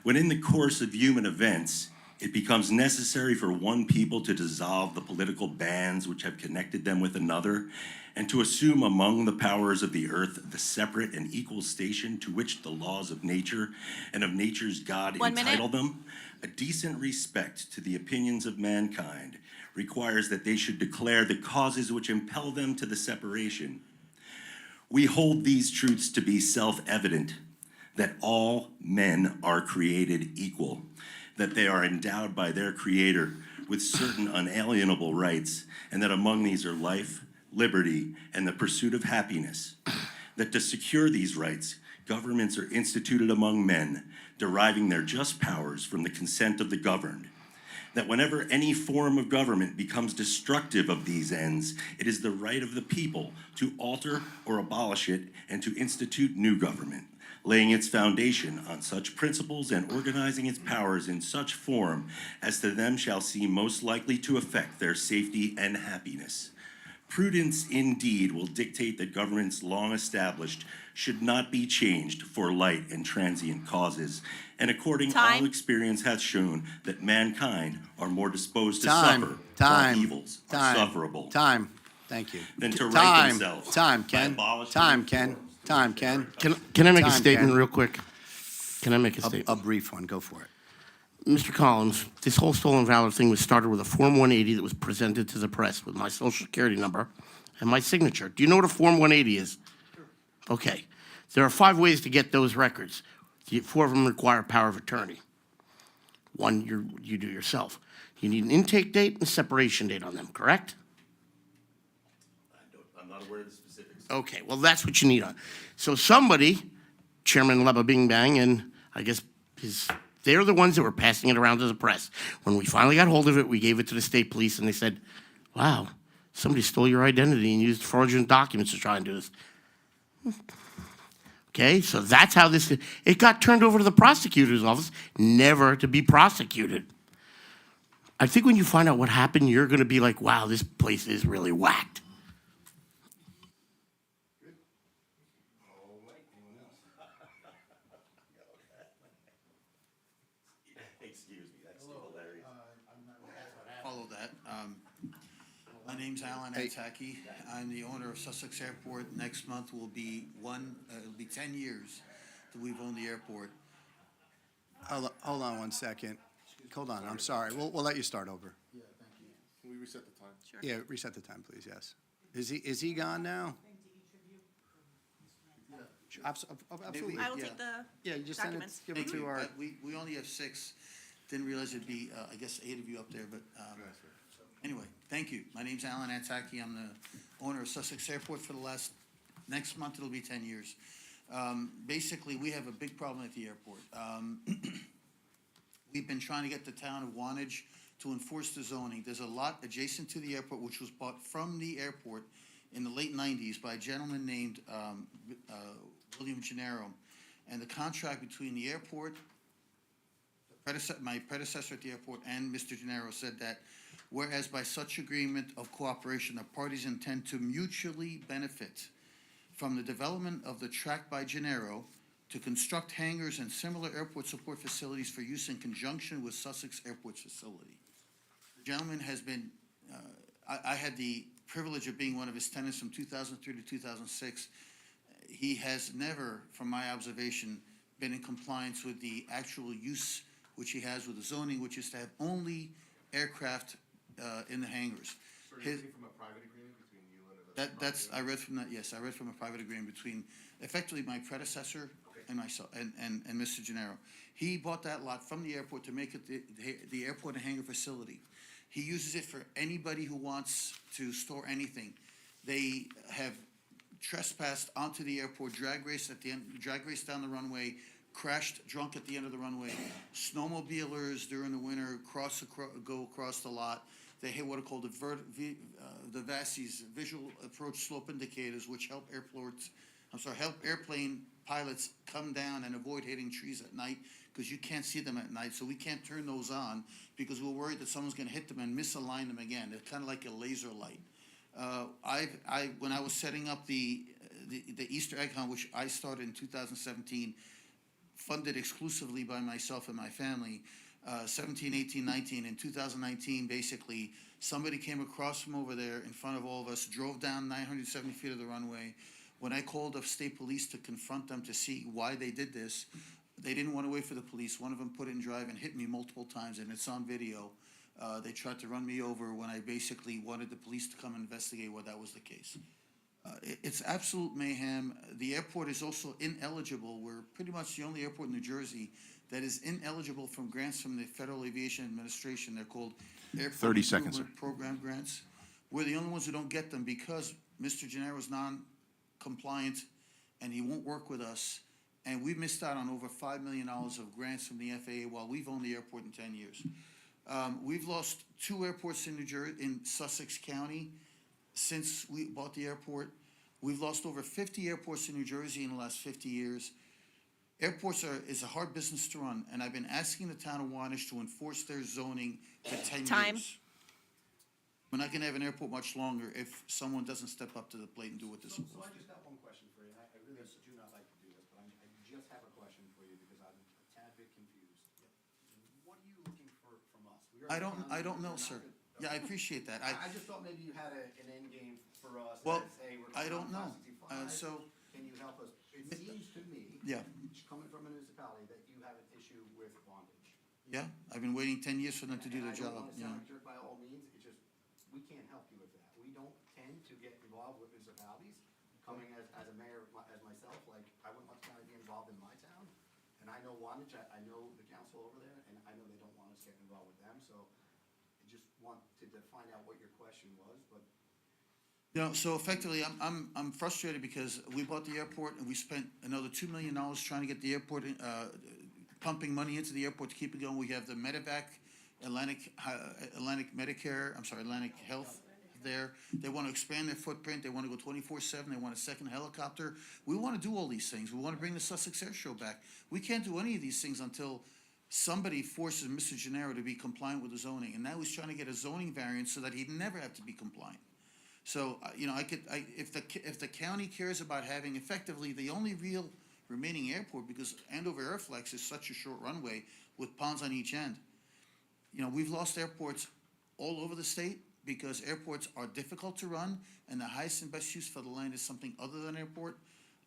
When in the course of human events, it becomes necessary for one people to dissolve the political bands which have connected them with another, and to assume among the powers of the earth the separate and equal station to which the laws of nature and of nature's God entitle them, a decent respect to the opinions of mankind requires that they should declare the causes which impel them to the separation. We hold these truths to be self-evident, that all men are created equal, that they are endowed by their Creator with certain unalienable rights, and that among these are life, liberty, and the pursuit of happiness. That to secure these rights, governments are instituted among men, deriving their just powers from the consent of the governed. That whenever any form of government becomes destructive of these ends, it is the right of the people to alter or abolish it and to institute new government, laying its foundation on such principles and organizing its powers in such form as to them shall seem most likely to affect their safety and happiness. Prudence indeed will dictate that governments long established should not be changed for light and transient causes, and according all experience hath shown that mankind are more disposed to suffer while evils are sufferable Thank you. than to right themselves. Time, Ken. Time, Ken. Can I make a statement Ken. real quick? Can I make a A statement? brief one, go for it. Mr. Collins, this whole stolen valor thing was started with a Form 180 that was presented to the press with my social security number and my signature. Do you know what a Form 180 is? Okay. There are 5 ways to get those records. 4 of them require power of attorney. 1 you do yourself. You need an intake date and a separation date on them, correct? I'm not aware of the specifics. Okay, well, that's what you need on. So somebody, Chairman Leba Bing Bang, and I guess they're the ones that were passing it around to the press. When we finally got hold of it, we gave it to the state police, and they said, wow, somebody stole your identity and used fraudulent documents to try and do this. Okay, so that's how it got turned over to the prosecutor's office, never to be prosecuted. I think when you find out what happened, you're going to be like, wow, this place is really whacked. Excuse me, that's hilarious. Follow that. My name's Alan Ataki. I'm the owner of Sussex Airport. Next month will be it'll be 10 years that we've owned the airport. Hold on 1 second. Hold on, I'm sorry. We'll let you start over. Yeah, thank you. Can we reset the time? Sure. Yeah, reset the time, please, yes. Is he gone now? Sure, Absolutely. I will yeah. take the Yeah, you just send it, documents. give it to our, We only have 6. Didn't realize it'd be, I guess, 8 of you up there, but, anyway, thank you. My name's Alan Ataki. I'm the owner of Sussex Airport for next month it'll be 10 years. Basically, we have a big problem at the airport. We've been trying to get the town of Wantage to enforce the zoning. There's a lot adjacent to the airport, which was bought from the airport in the late 90s by a gentleman named William Gennaro. And the contract between the airport, my predecessor at the airport, and Mr. Gennaro said that whereas by such agreement of cooperation, the parties intend to mutually benefit from the development of the tract by Gennaro to construct hangars and similar airport support facilities for use in conjunction with Sussex Airport's facility. The gentleman has been, I had the privilege of being one of his tenants from 2003 to 2006. He has never, from my observation, been in compliance with the actual use which he has with the zoning, which is to have only aircraft in the hangars. So you're reading from a private agreement between you and the. I read from that, yes, I read from a private agreement between effectively my predecessor and myself, and Mr. Gennaro. He bought that lot from the airport to make it the airport and hangar facility. He uses it for anybody who wants to store anything. They have trespassed onto the airport, drag race down the runway, crashed drunk at the end of the runway. Snowmobilers during the winter go across the lot. They hit what are called the VASIs, visual approach slope indicators, which help airplane pilots come down and avoid hitting trees at night, because you can't see them at night, so we can't turn those on because we're worried that someone's gonna hit them and misalign them again. They're kind of like a laser light. When I was setting up the Easter egg hunt, which I started in 2017, funded exclusively by myself and my family, 17, 18, 19. In 2019, basically, somebody came across from over there in front of all of us, drove down 970 feet of the runway. When I called up state police to confront them to see why they did this, they didn't want to wait for the police. One of them put it in drive and hit me multiple times, and it's on video. They tried to run me over when I basically wanted the police to come investigate whether that was the case. It's absolute mayhem. The airport is also ineligible. We're pretty much the only airport in New Jersey that is ineligible from grants from the Federal Aviation Administration. They're called Airport 30 seconds, Improvement Program grants. We're the only ones who don't get them because Mr. Gennaro is non-compliant and he won't work with us. And we missed out on over $5 million of grants from the FAA while we've owned the airport in 10 years. We've lost 2 airports in Sussex County since we bought the airport. We've lost over 50 airports in New Jersey in the last 50 years. Airports is a hard business to run, and I've been asking the town of Wantage to enforce their zoning for 10 Time. years. We're not gonna have an airport much longer if someone doesn't step up to the plate and do what they're supposed to. I just got one question for you, and I really do not like to do this, but I just have a question for you because I'm a tad bit confused. What are you looking for from us? I don't know, sir. Yeah, I appreciate that. I just thought maybe you had an end game for us. Well, as, hey, we're I don't know. coming on 565. So, Can you help us? It seems to me, yeah, coming from a municipality, that you have an issue with bondage. yeah, I've been waiting 10 years for them to do their And I don't job, wanna you know. sound like a jerk by all means, it's just, we can't help you with that. We don't tend to get involved with municipalities. Coming as a mayor, as myself, like, I wouldn't want the county to be involved in my town. And I know Wantage, I know the council over there, and I know they don't want us getting involved with them, so I just wanted to find out what your question was, but. You know, so effectively, I'm frustrated because we bought the airport and we spent another $2 million trying to get the airport, pumping money into the airport to keep it going. We have the Medevac, Atlantic Health there. They want to expand their footprint. They want to go 24/7. They want a second helicopter. We want to do all these things. We want to bring the Sussex Air Show back. We can't do any of these things until somebody forces Mr. Gennaro to be compliant with the zoning. And now he's trying to get a zoning variance so that he'd never have to be compliant. So, you know, if the county cares about having effectively the only real remaining airport, because Andover Airflex is such a short runway with ponds on each end. You know, we've lost airports all over the state because airports are difficult to run, and the highest and best use for the land is something other than airport.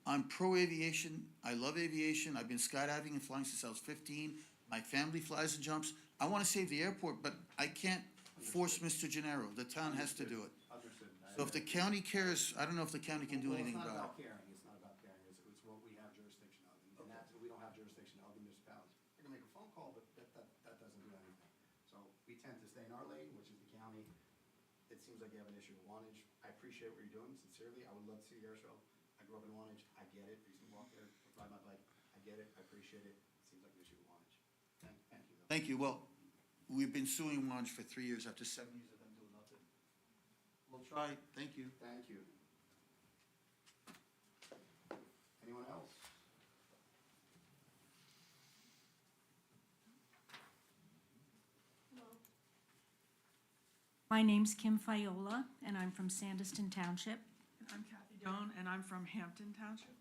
I'm pro-aviation. I love aviation. I've been skydiving and flying since I was 15. my family flies and jumps. I wanna save the airport, but I can't force Mr. Gennaro. The town has to do it. Understood. So if the county cares, I don't know if the county can do anything about it. It's not about caring, it's not about caring, it's what we have jurisdiction of, and that's what we don't have jurisdiction of, the municipalities. We're gonna make a phone call, but that doesn't do anything. So we tend to stay in our lane, which is the county. It seems like you have an issue with Wantage. I appreciate what you're doing, sincerely, I would love to see your air show. I grew up in Wantage, I get it, I used to walk there, ride my bike, I get it, I appreciate it, seems like an issue with Wantage. Thank you, though. Thank you. Well, we've been suing Wantage for 3 years after 7 years of them doing nothing. We'll try. Thank you. Thank you. Anyone else? My name's Kim Fiola, and I'm from Sandyston Township. I'm Kathy Doan, and I'm from Hampton Township.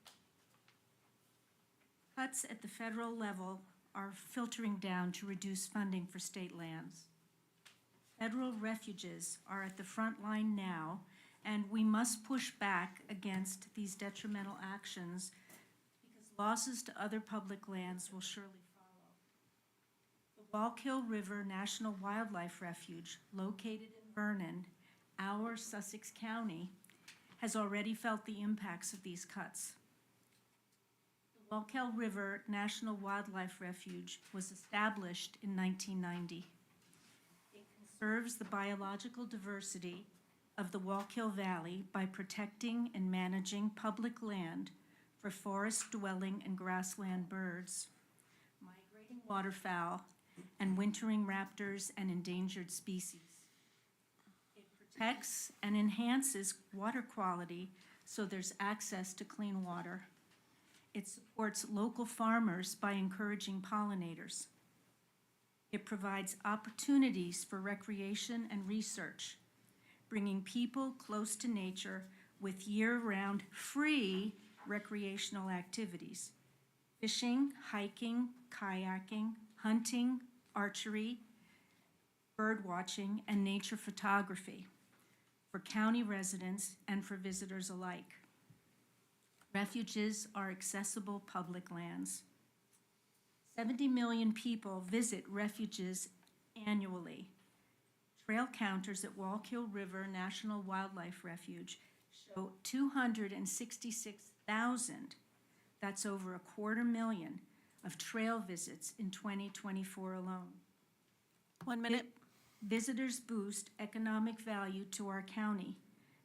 Cuts at the federal level are filtering down to reduce funding for state lands. Federal refuges are at the front line now, and we must push back against these detrimental actions because losses to other public lands will surely follow. The Wallkill River National Wildlife Refuge, located in Vernon, our Sussex County, has already felt the impacts of these cuts. The Wallkill River National Wildlife Refuge was established in 1990. It conserves the biological diversity of the Wallkill Valley by protecting and managing public land for forest-dwelling and grassland birds, migrating waterfowl, and wintering raptors and endangered species. It protects and enhances water quality so there's access to clean water. It supports local farmers by encouraging pollinators. It provides opportunities for recreation and research, bringing people close to nature with year-round free recreational activities: fishing, hiking, kayaking, hunting, archery, bird watching, and nature photography for county residents and for visitors alike. Refuges are accessible public lands. 70 million people visit refuges annually. Trail counters at Wallkill River National Wildlife Refuge show 266,000, that's over 250,000, of trail visits in 2024 alone. 1 minute. Visitors boost economic value to our county.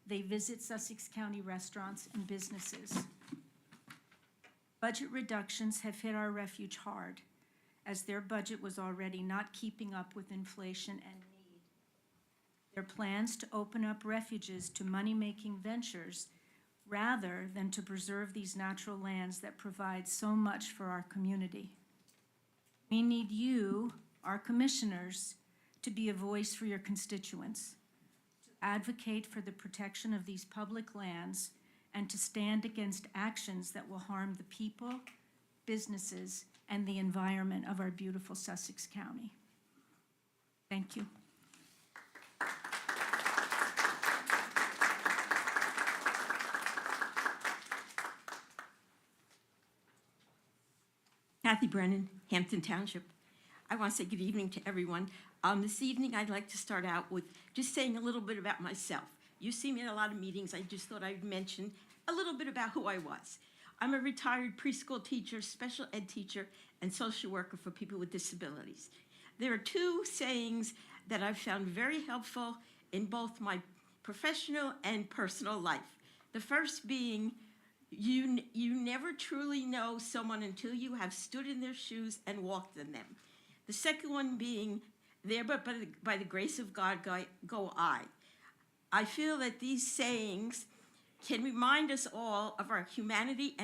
They visit Sussex County restaurants and businesses. Budget reductions have hit our refuge hard, as their budget was already not keeping up with inflation and need. Their plans to open up refuges to money-making ventures rather than to preserve these natural lands that provide so much for our community. We need you, our commissioners, to be a voice for your constituents, to advocate for the protection of these public lands, and to stand against actions that will harm the people, businesses, and the environment of our beautiful Sussex County. Thank you. Kathy Brennan, Hampton Township. I want to say good evening to everyone. This evening, I'd like to start out with just saying a little bit about myself. You see me at a lot of meetings. I just thought I'd mention a little bit about who I was. I'm a retired preschool teacher, special ed teacher, and social worker for people with disabilities. There are two sayings that I've found very helpful in both my professional and personal life. The first being, you never truly know someone until you have stood in their shoes and walked in them. The second one being, there but by the grace of God go I. I feel that these sayings can remind us all of our humanity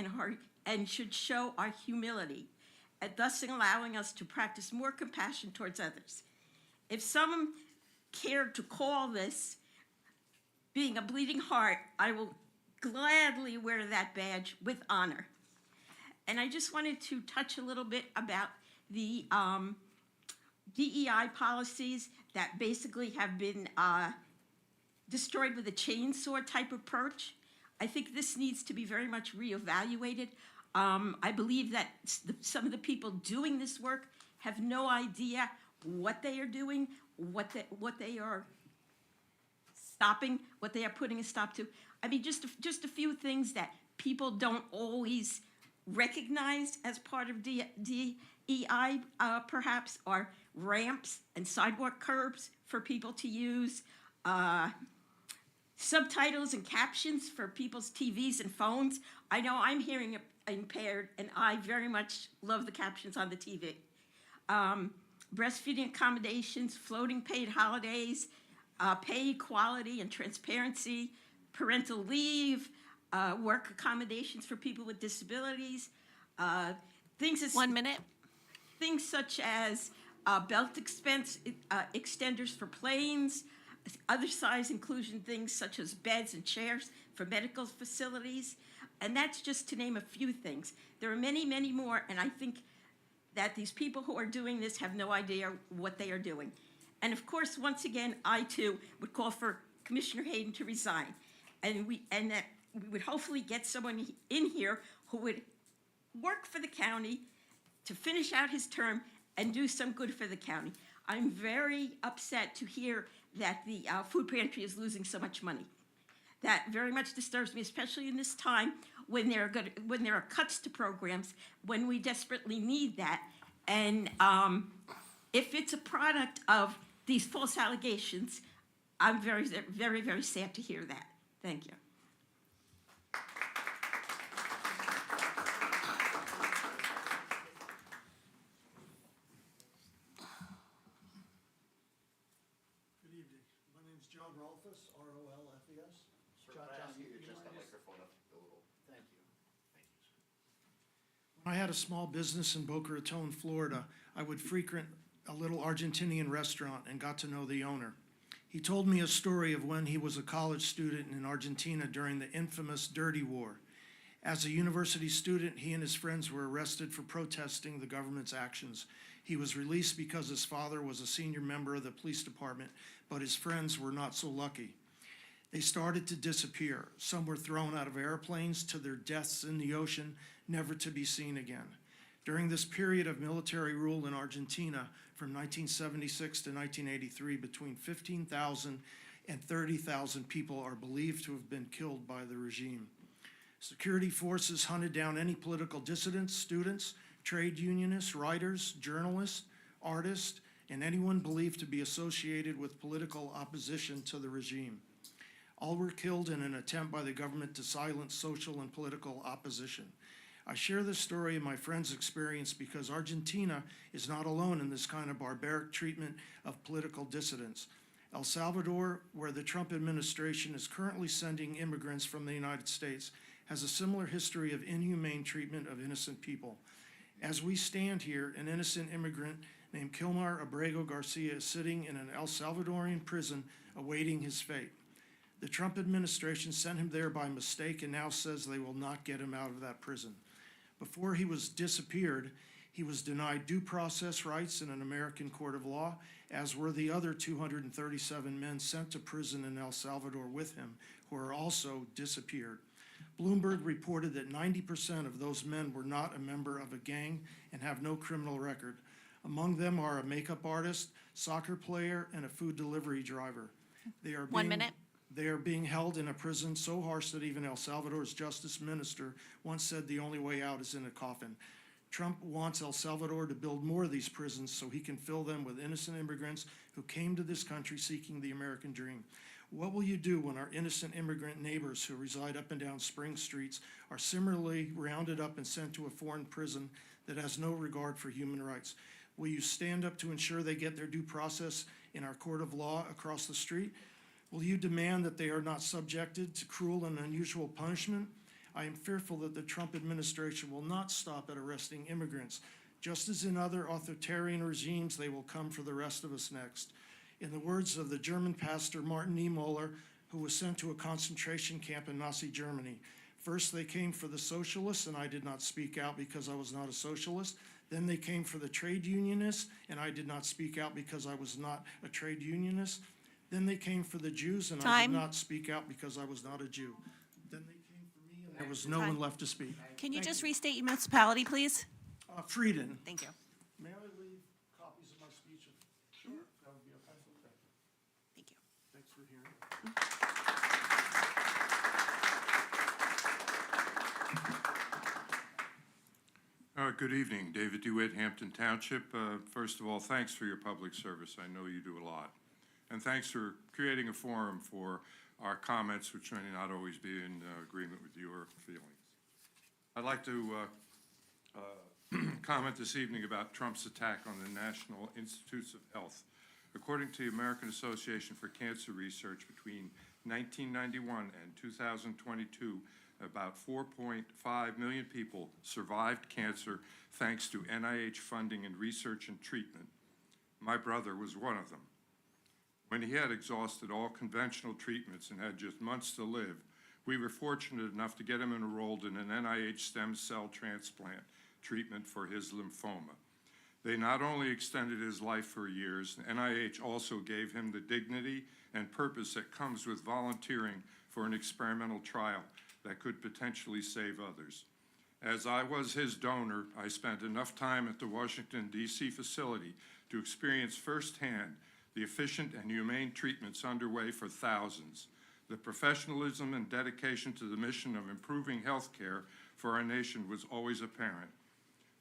and should show our humility, and thus allowing us to practice more compassion towards others. If someone cared to call this being a bleeding heart, I will gladly wear that badge with honor. And I just wanted to touch a little bit about the DEI policies that basically have been destroyed with a chainsaw type approach. I think this needs to be very much reevaluated. I believe that some of the people doing this work have no idea what they are doing, what they are stopping, what they are putting a stop to. I mean, just a few things that people don't always recognize as part of DEI, perhaps, are ramps and sidewalk curbs for people to use, subtitles and captions for people's TVs and phones. I know I'm hearing impaired, and I very much love the captions on the TV. Breastfeeding accommodations, floating paid holidays, pay equality and transparency, parental leave, work accommodations for people with disabilities, things as 1 minute. things such as belt extenders for planes, other size inclusion things such as beds and chairs for medical facilities, and that's just to name a few things. There are many, many more, and I think that these people who are doing this have no idea what they are doing. And of course, once again, I too would call for Commissioner Hayden to resign, and that we would hopefully get someone in here who would work for the county to finish out his term and do some good for the county. I'm very upset to hear that the food pantry is losing so much money. That very much disturbs me, especially in this time when there are cuts to programs, when we desperately need that. And if it's a product of these false allegations, I'm very, very, very sad to hear that. Thank you. Good evening. My name's John Rolfes, R-O-L-F-E-S. John, Thank you. When I had a small business in Boca Raton, Florida, I would frequent a little Argentinian restaurant and got to know the owner. He told me a story of when he was a college student in Argentina during the infamous Dirty War. As a university student, he and his friends were arrested for protesting the government's actions. He was released because his father was a senior member of the police department, but his friends were not so lucky. They started to disappear. Some were thrown out of airplanes to their deaths in the ocean, never to be seen again. During this period of military rule in Argentina, from 1976 to 1983, between 15,000 and 30,000 people are believed to have been killed by the regime. Security forces hunted down any political dissidents, students, trade unionists, writers, journalists, artists, and anyone believed to be associated with political opposition to the regime. All were killed in an attempt by the government to silence social and political opposition. I share this story of my friend's experience because Argentina is not alone in this kind of barbaric treatment of political dissidents. El Salvador, where the Trump administration is currently sending immigrants from the United States, has a similar history of inhumane treatment of innocent people. As we stand here, an innocent immigrant named Kilmar Abrego Garcia is sitting in an El Salvadorian prison awaiting his fate. The Trump administration sent him there by mistake and now says they will not get him out of that prison. Before he was disappeared, he was denied due process rights in an American court of law, as were the other 237 men sent to prison in El Salvador with him, who are also disappeared. Bloomberg reported that 90% of those men were not a member of a gang and have no criminal record. Among them are a makeup artist, soccer player, and a food delivery driver. They are 1 minute. They are being held in a prison so harsh that even El Salvador's justice minister once said the only way out is in a coffin. Trump wants El Salvador to build more of these prisons so he can fill them with innocent immigrants who came to this country seeking the American dream. What will you do when our innocent immigrant neighbors who reside up and down Spring Streets are similarly rounded up and sent to a foreign prison that has no regard for human rights? Will you stand up to ensure they get their due process in our court of law across the street? Will you demand that they are not subjected to cruel and unusual punishment? I am fearful that the Trump administration will not stop at arresting immigrants. Just as in other authoritarian regimes, they will come for the rest of us next. In the words of the German pastor Martin Niemöller, who was sent to a concentration camp in Nazi Germany, first they came for the socialists, and I did not speak out because I was not a socialist. Then they came for the trade unionists, and I did not speak out because I was not a trade unionist. Then they came for the Jews, and I did not speak out because I was not a Jew. Then they came for me, and there was no one left to speak. Can you Thank just restate your municipality, please? Frieden. Thank you. May I leave? Good evening, David DeWitt, Hampton Township. First of all, thanks for your public service. I know you do a lot. And thanks for creating a forum for our comments, which may not always be in agreement with your feelings. I'd like to comment this evening about Trump's attack on the National Institutes of Health. According to the American Association for Cancer Research, between 1991 and 2022, about 4.5 million people survived cancer thanks to NIH funding and research and treatment. My brother was one of them. When he had exhausted all conventional treatments and had just months to live, we were fortunate enough to get him enrolled in an NIH stem cell transplant treatment for his lymphoma. They not only extended his life for years, NIH also gave him the dignity and purpose that comes with volunteering for an experimental trial that could potentially save others. As I was his donor, I spent enough time at the Washington, D.C. facility to experience firsthand the efficient and humane treatments underway for thousands. The professionalism and dedication to the mission of improving health care for our nation was always apparent.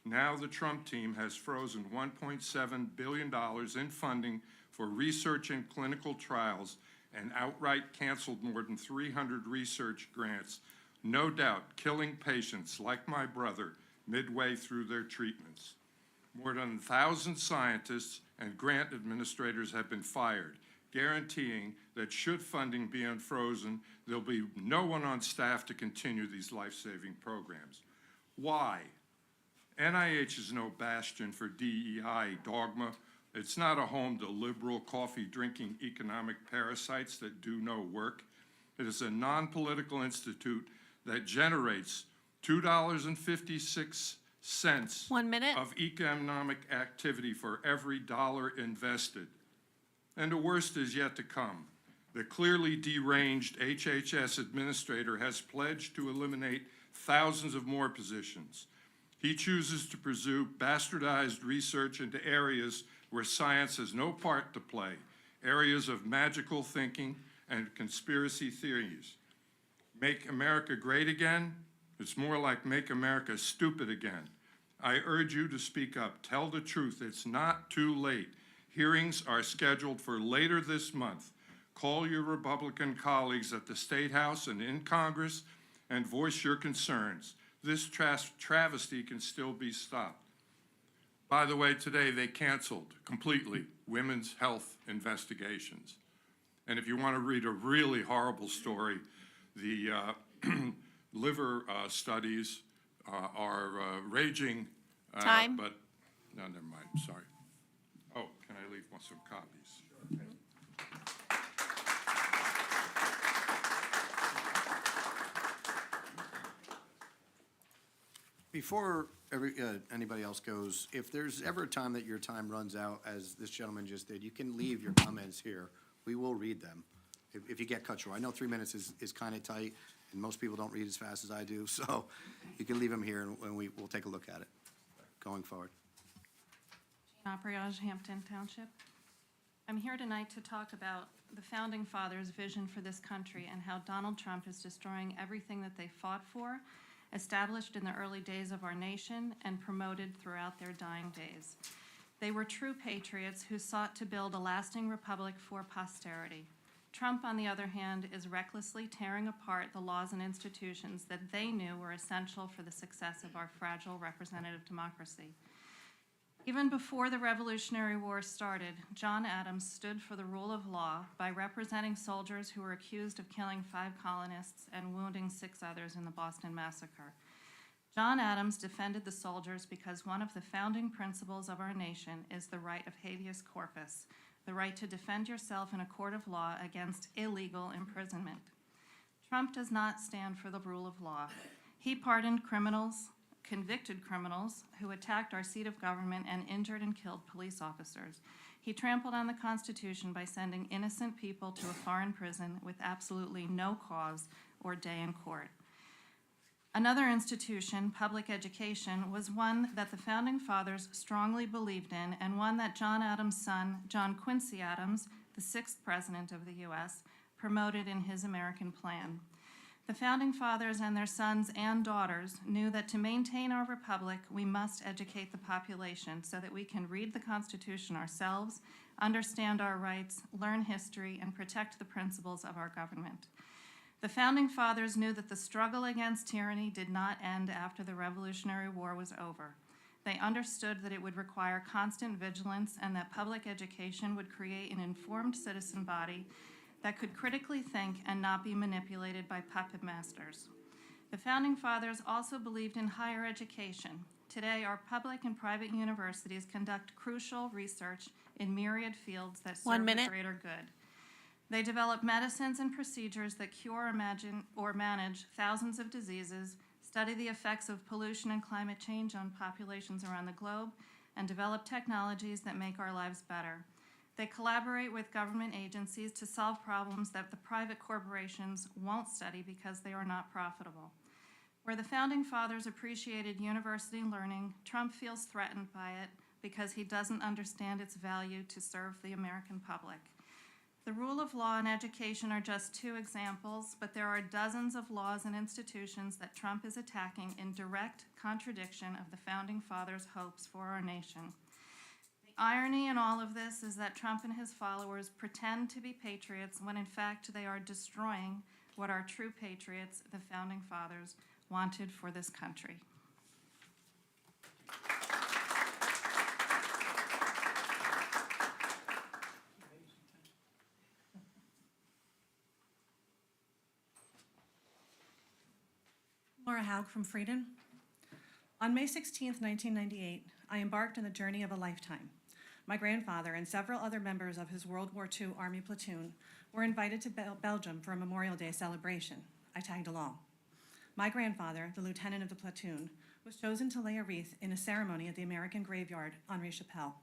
Now the Trump team has frozen $1.7 billion in funding for research and clinical trials and outright canceled more than 300 research grants, no doubt killing patients like my brother midway through their treatments. More than 1,000 scientists and grant administrators have been fired, guaranteeing that should funding be unfrozen, there'll be no one on staff to continue these life-saving programs. Why? NIH is no bastion for DEI dogma. It's not a home to liberal, coffee-drinking economic parasites that do no work. It is a non-political institute that generates $2.56 1 minute. of economic activity for every dollar invested. And the worst is yet to come. The clearly deranged HHS administrator has pledged to eliminate thousands of more positions. He chooses to pursue bastardized research into areas where science has no part to play, areas of magical thinking and conspiracy theories. Make America great again? It's more like make America stupid again. I urge you to speak up. Tell the truth. It's not too late. Hearings are scheduled for later this month. Call your Republican colleagues at the State House and in Congress and voice your concerns. This travesty can still be stopped. By the way, today they canceled completely women's health investigations. And if you want to read a really horrible story, the liver studies are raging. Time. But, no, never mind, sorry. Oh, can I leave some copies? Okay. Before anybody else goes, if there's ever a time that your time runs out, as this gentleman just did, you can leave your comments here. We will read them if you get cut short. I know 3 minutes is kind of tight, and most people don't read as fast as I do, so you can leave them here, and we'll take a look at it going forward. Apriage, Hampton Township. I'm here tonight to talk about the Founding Fathers' vision for this country and how Donald Trump is destroying everything that they fought for, established in the early days of our nation, and promoted throughout their dying days. They were true patriots who sought to build a lasting republic for posterity. Trump, on the other hand, is recklessly tearing apart the laws and institutions that they knew were essential for the success of our fragile representative democracy. Even before the Revolutionary War started, John Adams stood for the rule of law by representing soldiers who were accused of killing 5 colonists and wounding 6 others in the Boston Massacre. John Adams defended the soldiers because one of the founding principles of our nation is the right of habeas corpus, the right to defend yourself in a court of law against illegal imprisonment. Trump does not stand for the rule of law. He pardoned criminals, convicted criminals who attacked our seat of government and injured and killed police officers. He trampled on the Constitution by sending innocent people to a foreign prison with absolutely no cause or day in court. Another institution, public education, was one that the Founding Fathers strongly believed in, and one that John Adams' son, John Quincy Adams, the 6th President of the U.S., promoted in his American Plan. The Founding Fathers and their sons and daughters knew that to maintain our republic, we must educate the population so that we can read the Constitution ourselves, understand our rights, learn history, and protect the principles of our government. The Founding Fathers knew that the struggle against tyranny did not end after the Revolutionary War was over. They understood that it would require constant vigilance and that public education would create an informed citizen body that could critically think and not be manipulated by puppet masters. The Founding Fathers also believed in higher education. Today, our public and private universities conduct crucial research in myriad fields that serve 1 the minute. greater good. They develop medicines and procedures that cure or manage thousands of diseases, study the effects of pollution and climate change on populations around the globe, and develop technologies that make our lives better. They collaborate with government agencies to solve problems that the private corporations won't study because they are not profitable. Where the Founding Fathers appreciated university learning, Trump feels threatened by it because he doesn't understand its value to serve the American public. The rule of law and education are just two examples, but there are dozens of laws and institutions that Trump is attacking in direct contradiction of the Founding Fathers' hopes for our nation. The irony in all of this is that Trump and his followers pretend to be patriots when in fact they are destroying what our true patriots, the Founding Fathers, wanted for this country. Laura Haug from Freedom. On May 16, 1998, I embarked on the journey of a lifetime. My grandfather and several other members of his World War II Army platoon were invited to Belgium for a Memorial Day celebration. I tagged along. My grandfather, the lieutenant of the platoon, was chosen to lay a wreath in a ceremony at the American graveyard, Henri Chapelle.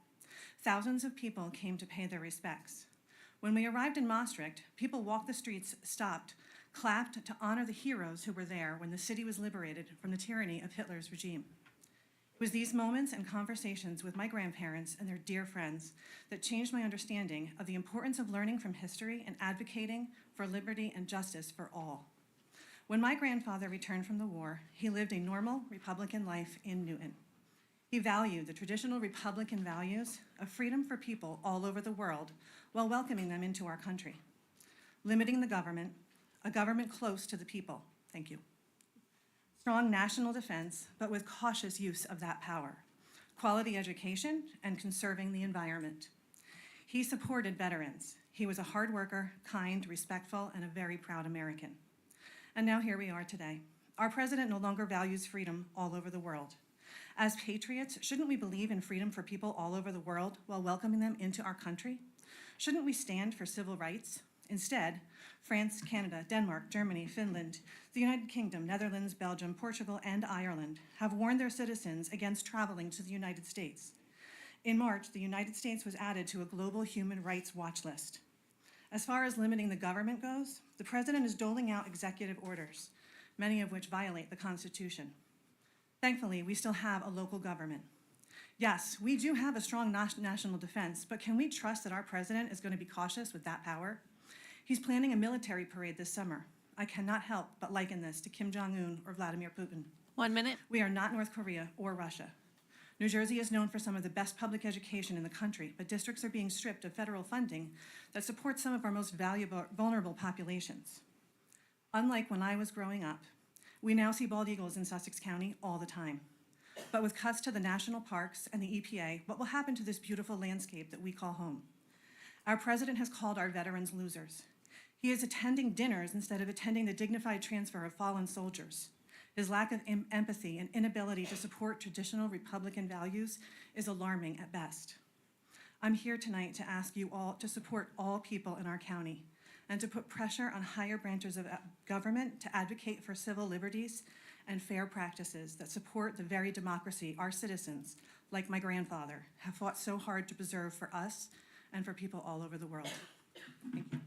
Thousands of people came to pay their respects. When we arrived in Maastricht, people walked the streets, stopped, clapped to honor the heroes who were there when the city was liberated from the tyranny of Hitler's regime. It was these moments and conversations with my grandparents and their dear friends that changed my understanding of the importance of learning from history and advocating for liberty and justice for all. When my grandfather returned from the war, he lived a normal Republican life in Newton. He valued the traditional Republican values of freedom for people all over the world while welcoming them into our country. Limiting the government, a government close to the people. Thank you. Strong national defense, but with cautious use of that power. Quality education and conserving the environment. He supported veterans. He was a hard worker, kind, respectful, and a very proud American. And now here we are today. Our president no longer values freedom all over the world. As patriots, shouldn't we believe in freedom for people all over the world while welcoming them into our country? Shouldn't we stand for civil rights? Instead, France, Canada, Denmark, Germany, Finland, the United Kingdom, Netherlands, Belgium, Portugal, and Ireland have warned their citizens against traveling to the United States. In March, the United States was added to a global human rights watch list. As far as limiting the government goes, the president is doling out executive orders, many of which violate the Constitution. Thankfully, we still have a local government. Yes, we do have a strong national defense, but can we trust that our president is going to be cautious with that power? He's planning a military parade this summer. I cannot help but liken this to Kim Jong-un or Vladimir Putin. 1 minute. We are not North Korea or Russia. New Jersey is known for some of the best public education in the country, but districts are being stripped of federal funding that supports some of our most vulnerable populations. Unlike when I was growing up, we now see bald eagles in Sussex County all the time. But with cuts to the national parks and the EPA, what will happen to this beautiful landscape that we call home? Our president has called our veterans losers. He is attending dinners instead of attending the dignified transfer of fallen soldiers. His lack of empathy and inability to support traditional Republican values is alarming at best. I'm here tonight to ask you all to support all people in our county and to put pressure on higher branches of government to advocate for civil liberties and fair practices that support the very democracy our citizens, like my grandfather, have fought so hard to preserve for us and for people all over the world. Thank you.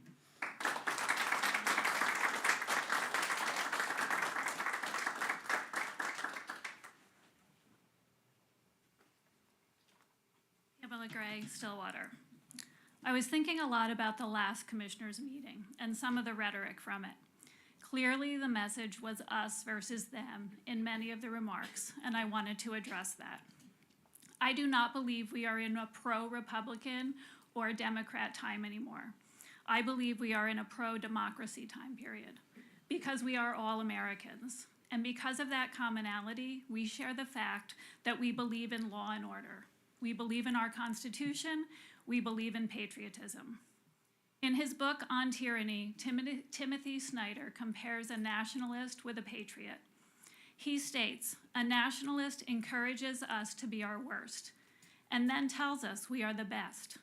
Pamela Gray, Stillwater. I was thinking a lot about the last commissioners' meeting and some of the rhetoric from it. Clearly, the message was us versus them in many of the remarks, and I wanted to address that. I do not believe we are in a pro-Republican or Democrat time anymore. I believe we are in a pro-democracy time period because we are all Americans. And because of that commonality, we share the fact that we believe in law and order. We believe in our Constitution. We believe in patriotism. In his book On Tyranny, Timothy Snyder compares a nationalist with a patriot. He states, "A nationalist encourages us to be our worst, and then tells us we are the best.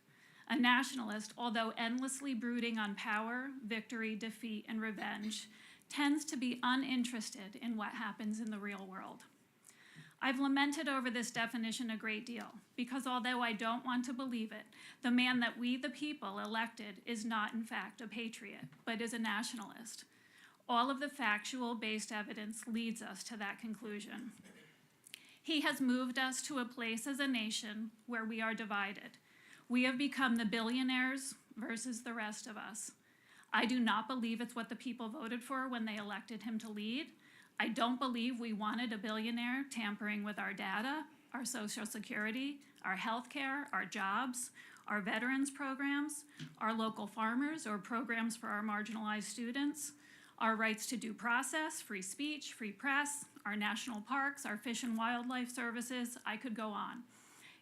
A nationalist, although endlessly brooding on power, victory, defeat, and revenge, tends to be uninterested in what happens in the real world." I've lamented over this definition a great deal, because although I don't want to believe it, the man that we the people elected is not in fact a patriot, but is a nationalist. All of the factual-based evidence leads us to that conclusion. He has moved us to a place as a nation where we are divided. We have become the billionaires versus the rest of us. I do not believe it's what the people voted for when they elected him to lead. I don't believe we wanted a billionaire tampering with our data, our Social Security, our health care, our jobs, our veterans programs, our local farmers or programs for our marginalized students, our rights to due process, free speech, free press, our national parks, our fish and wildlife services. I could go on.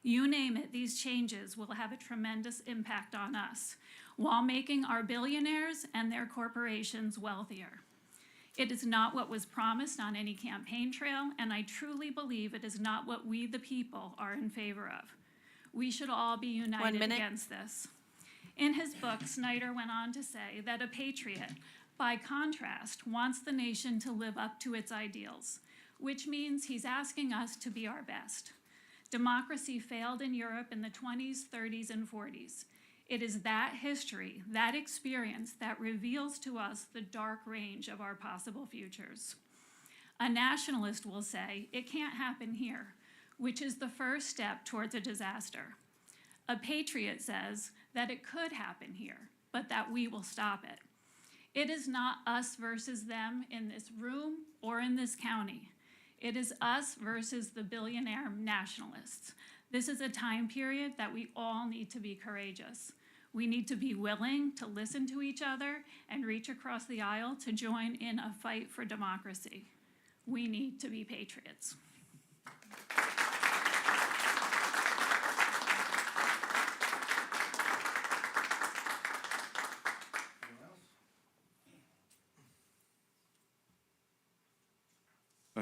You name it, these changes will have a tremendous impact on us while making our billionaires and their corporations wealthier. It is not what was promised on any campaign trail, and I truly believe it is not what we the people are in favor of. We should all be united against this. In his book, Snyder went on to say that a patriot, by contrast, wants the nation to live up to its ideals, which means he's asking us to be our best. Democracy failed in Europe in the 20s, 30s, and 40s. It is that history, that experience, that reveals to us the dark range of our possible futures. A nationalist will say, it can't happen here, which is the first step towards a disaster. A patriot says that it could happen here, but that we will stop it. It is not us versus them in this room or in this county. It is us versus the billionaire nationalists. This is a time period that we all need to be courageous. We need to be willing to listen to each other and reach across the aisle to join in a fight for democracy. We need to be patriots.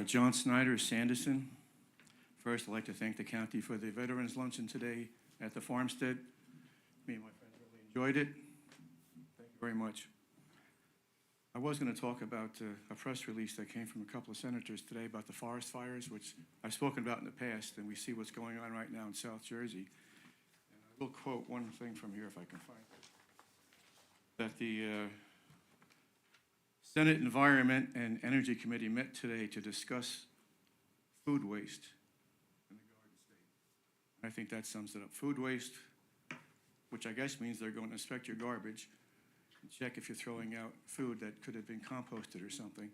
John Snyder, Sanderson. First, I'd like to thank the county for the Veterans Luncheon today at the farmstead. Me and my friends really enjoyed it. Thank you very much. I was going to talk about a press release that came from a couple of senators today about the forest fires, which I've spoken about in the past, and we see what's going on right now in South Jersey. And I will quote one thing from here if I can find it. That the Senate Environment and Energy Committee met today to discuss food waste in the Garden State. I think that sums it up. Food waste, which I guess means they're going to inspect your garbage and check if you're throwing out food that could have been composted or something,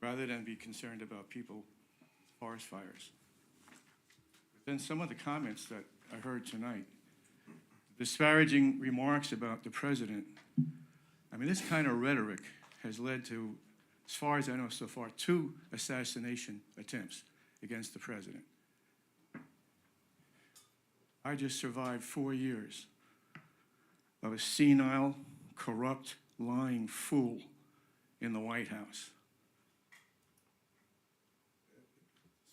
rather than be concerned about people, forest fires. But then some of the comments that I heard tonight, disparaging remarks about the president. I mean, this kind of rhetoric has led to, as far as I know so far, 2 assassination attempts against the president. I just survived 4 years of a senile, corrupt, lying fool in the White House.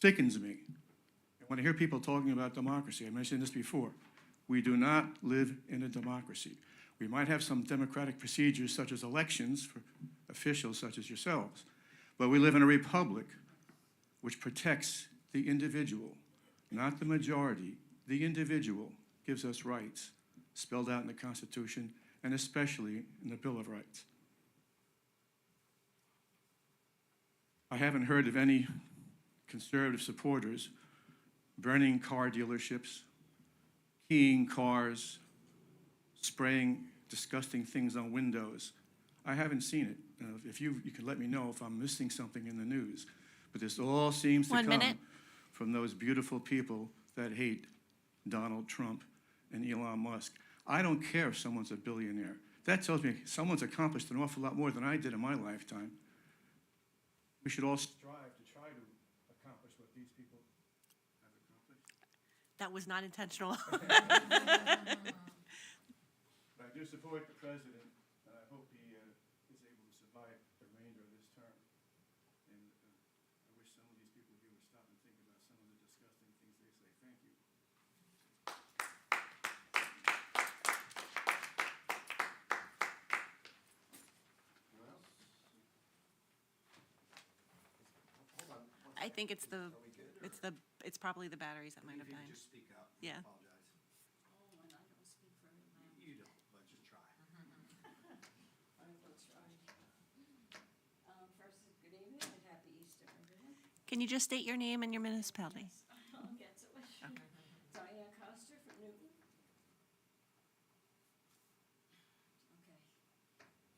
Sickens me. When I hear people talking about democracy, I mentioned this before, we do not live in a democracy. We might have some democratic procedures such as elections for officials such as yourselves, but we live in a republic which protects the individual, not the majority. The individual gives us rights spelled out in the Constitution and especially in the Bill of Rights. I haven't heard of any conservative supporters burning car dealerships, keying cars, spraying disgusting things on windows. I haven't seen it. if you could let me know if I'm missing something in the news. But this all seems to 1 come minute. from those beautiful people that hate Donald Trump and Elon Musk. I don't care if someone's a billionaire. That tells me someone's accomplished an awful lot more than I did in my lifetime. We should all strive to try to accomplish what these people have accomplished. That was not intentional. But I do support the president, and I hope he is able to survive the remainder of this term. And I wish some of these people here would stop and think about some of the disgusting things they say. Thank you. I think it's probably the batteries that might have died. Just speak up. Yeah. Apologize. You don't, but just try. I will try. First, good evening and happy Easter, everyone. Can you just state your name and your municipality? I'll get to it. Diane Coster from Newton. Okay.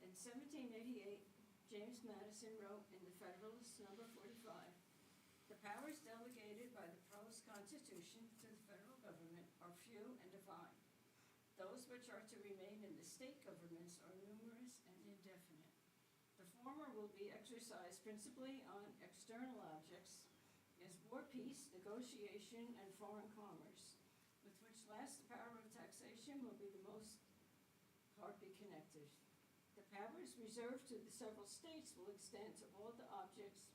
In 1788, James Madison wrote in the Federalist Number 45, "The powers delegated by the proposed Constitution to the federal government are few and defined. Those which are to remain in the state governments are numerous and indefinite. The former will be exercised principally on external objects, as war, peace, negotiation, and foreign commerce, with which last the power of taxation will be the most hardly connected. The powers reserved to the several states will extend to all the objects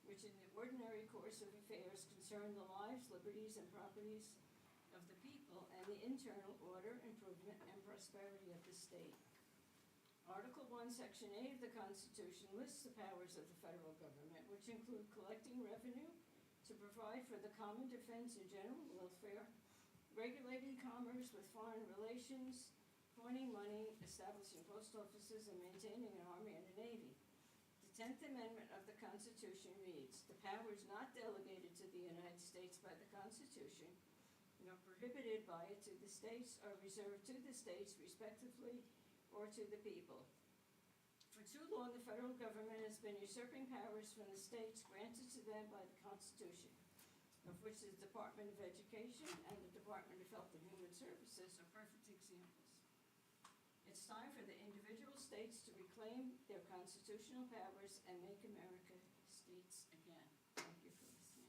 which in the ordinary course of affairs concern the lives, liberties, and properties of the people and the internal order, improvement, and prosperity of the state." Article 1, Section 8 of the Constitution lists the powers of the federal government, which include collecting revenue to provide for the common defense and general welfare, regulating commerce with foreign relations, coining money, establishing post offices, and maintaining an army and a navy. The 10th Amendment of the Constitution reads, "The powers not delegated to the United States by the Constitution, nor prohibited by it to the states, are reserved to the states respectively or to the people. For too long, the federal government has been usurping powers from the states granted to them by the Constitution, of which the Department of Education and the Department of Health and Human Services are perfect examples. It's time for the individual states to reclaim their constitutional powers and make America states again." Thank you for listening.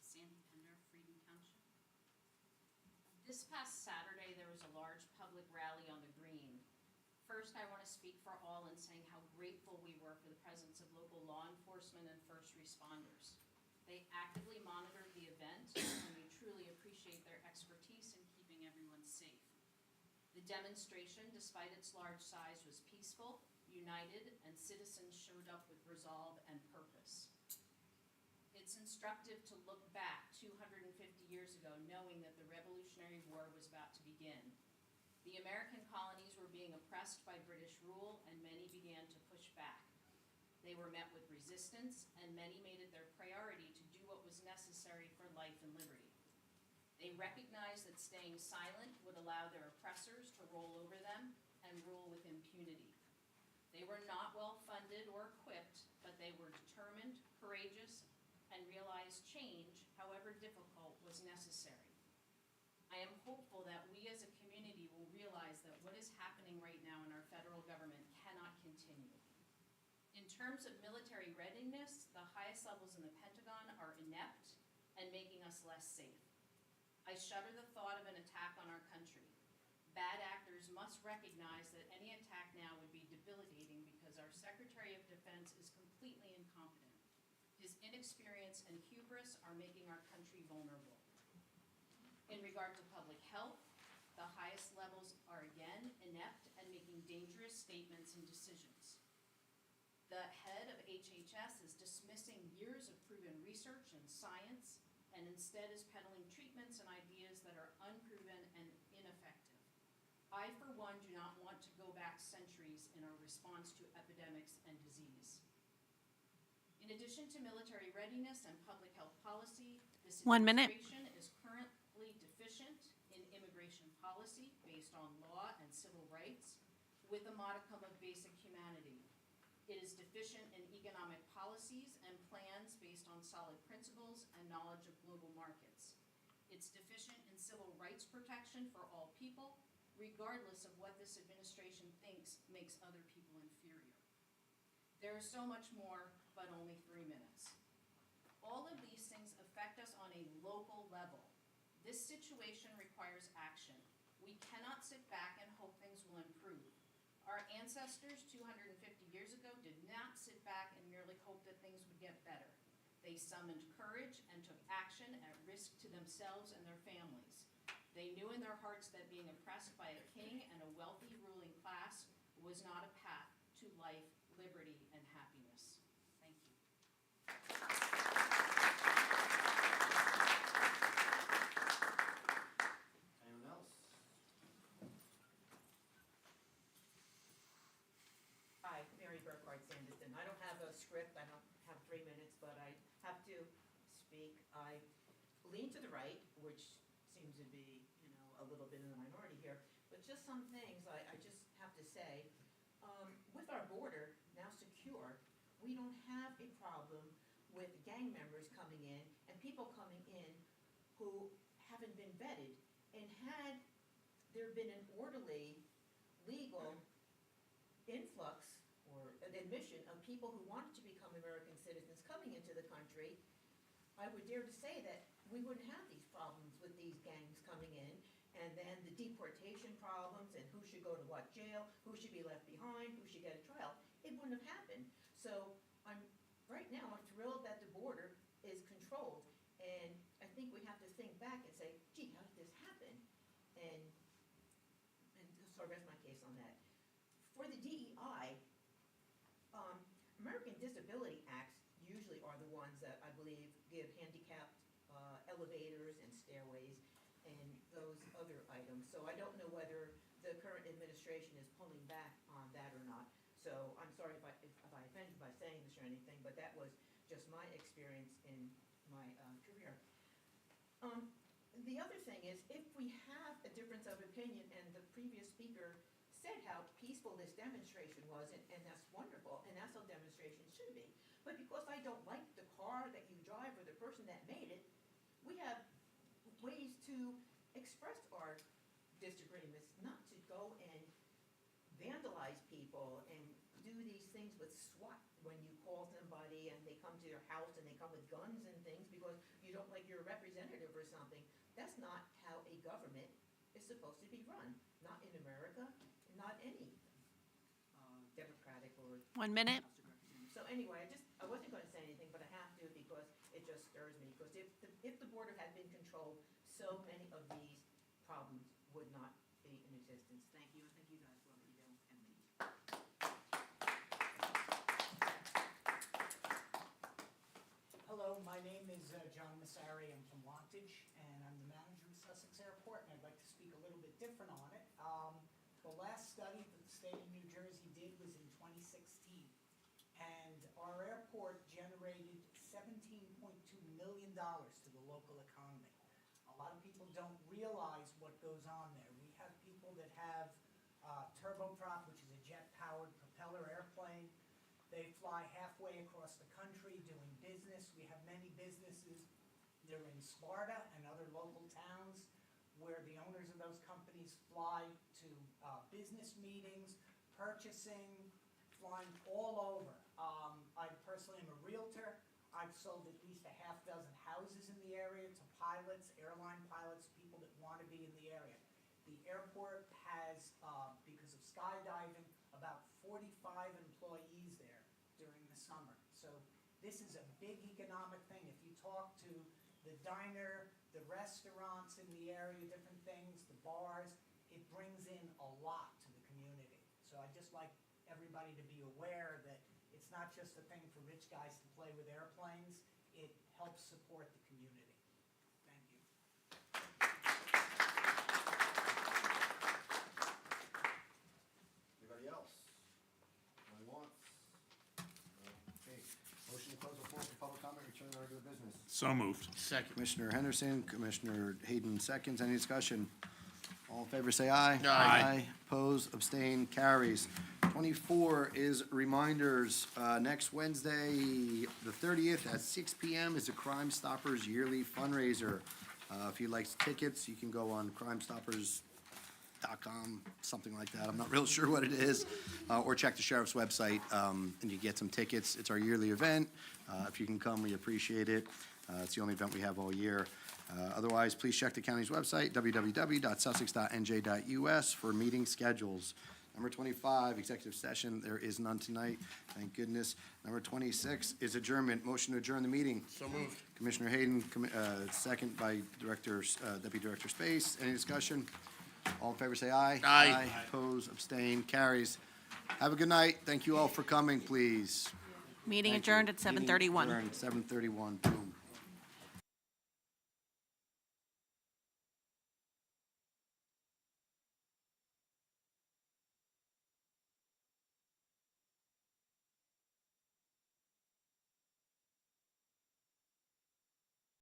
Sandy Pender, Freedom Township. This past Saturday, there was a large public rally on the Green. First, I want to speak for all in saying how grateful we were for the presence of local law enforcement and first responders. They actively monitored the event, and we truly appreciate their expertise in keeping everyone safe. The demonstration, despite its large size, was peaceful, united, and citizens showed up with resolve and purpose. It's instructive to look back 250 years ago, knowing that the Revolutionary War was about to begin. The American colonies were being oppressed by British rule, and many began to push back. They were met with resistance, and many made it their priority to do what was necessary for life and liberty. They recognized that staying silent would allow their oppressors to roll over them and rule with impunity. They were not well-funded or equipped, but they were determined, courageous, and realized change, however difficult, was necessary. I am hopeful that we as a community will realize that what is happening right now in our federal government cannot continue. In terms of military readiness, the highest levels in the Pentagon are inept and making us less safe. I shudder the thought of an attack on our country. Bad actors must recognize that any attack now would be debilitating because our Secretary of Defense is completely incompetent. His inexperience and hubris are making our country vulnerable. In regard to public health, the highest levels are again inept and making dangerous statements and decisions. The head of HHS is dismissing years of proven research and science and instead is peddling treatments and ideas that are unproven and ineffective. I, for one, do not want to go back centuries in our response to epidemics and disease. In In addition to military readiness and public health policy, this 1 minute. administration is currently deficient in immigration policy based on law and civil rights with a modicum of basic humanity. It is deficient in economic policies and plans based on solid principles and knowledge of global markets. It's deficient in civil rights protection for all people, regardless of what this administration thinks makes other people inferior. There is so much more, but only 3 minutes. All of these things affect us on a local level. This situation requires action. We cannot sit back and hope things will improve. Our ancestors 250 years ago did not sit back and merely hope that things would get better. They summoned courage and took action at risk to themselves and their families. They knew in their hearts that being oppressed by a king and a wealthy ruling class was not a path to life, liberty, and happiness. Thank you. Anyone else? Hi, Mary Burkhardt Sanderson. I don't have a script, I don't have 3 minutes, but I have to speak. I lean to the right, which seems to be, a little bit in the minority here, but just some things I just have to say. With our border now secure, we don't have a problem with gang members coming in and people coming in who haven't been vetted. And had there been an orderly, legal influx or an admission of people who wanted to become American citizens coming into the country, I would dare to say that we wouldn't have these problems with these gangs coming in, and then the deportation problems and who should go to what jail, who should be left behind, who should get a trial. It wouldn't have happened. So right now, I'm thrilled that the border is controlled, and I think we have to think back and say, gee, how did this happen? And so I rest my case on that. For the DEI, American Disability Acts usually are the ones that I believe give handicapped elevators and stairways and those other items. So I don't know whether the current administration is pulling back on that or not. So I'm sorry if I offended by saying this or anything, but that was just my experience in my career. The other thing is, if we have a difference of opinion, and the previous speaker said how peaceful this demonstration was, and that's wonderful, and that's how demonstrations should be. But because I don't like the car that you drive or the person that made it, we have ways to express our disagreements, not to go and vandalize people and do these things with SWAT when you call somebody and they come to your house and they come with guns and things because you don't like your representative or something. That's not how a government is supposed to be run. Not in America, not any democratic or... 1 minute. So anyway, I wasn't going to say anything, but I have to because it just stirs me. Because if the border had been controlled, so many of these problems would not be in existence. Thank you, and thank you guys for what you do and me. Hello, my name is John Massari. I'm from Wantage, and I'm the manager of Sussex Airport, and I'd like to speak a little bit different on it. The last study that the state of New Jersey did was in 2016, and our airport generated $17.2 million to the local economy. A lot of people don't realize what goes on there. We have people that have turboprop, which is a jet-powered propeller airplane. They fly halfway across the country doing business. We have many businesses. They're in Sparta and other local towns where the owners of those companies fly to business meetings, purchasing, flying all over. I personally am a realtor. I've sold at least a half dozen houses in the area to pilots, airline pilots, people that want to be in the area. The airport has, because of skydiving, about 45 employees there during the summer. So this is a big economic thing. If you talk to the diner, the restaurants in the area, different things, the bars, it brings in a lot to the community. So I'd just like everybody to be aware that it's not just a thing for rich guys to play with airplanes. It helps support the community. Thank you. Anybody else? Going once? Okay. Motion to close the business? So moved. Second. Commissioner Henderson, Commissioner Hayden seconds. Any discussion? All in favor, say aye. Aye. Oppose, abstain, carries. 24 is reminders. Next Wednesday, the 30th at 6 PM is the Crime Stoppers Yearly Fundraiser. If you'd like tickets, you can go on crimestoppers.com, something like that. I'm not real sure what it is. Or check the sheriff's website, and you get some tickets. It's our yearly event. If you can come, we appreciate it. It's the only event we have all year. Otherwise, please check the county's website, www.sussex.nj.us, for meeting schedules. Number 25, executive session. There is none tonight, thank goodness. Number 26 is adjournment. Motion to adjourn the meeting. So moved. Commissioner Hayden, second by Deputy Director Space. Any discussion? All in favor, say aye. Aye. Oppose, abstain, carries. Have a good night. Thank you all for coming, please. Meeting Thank you. adjourned at 7:31. Meeting adjourned, 7:31, boom.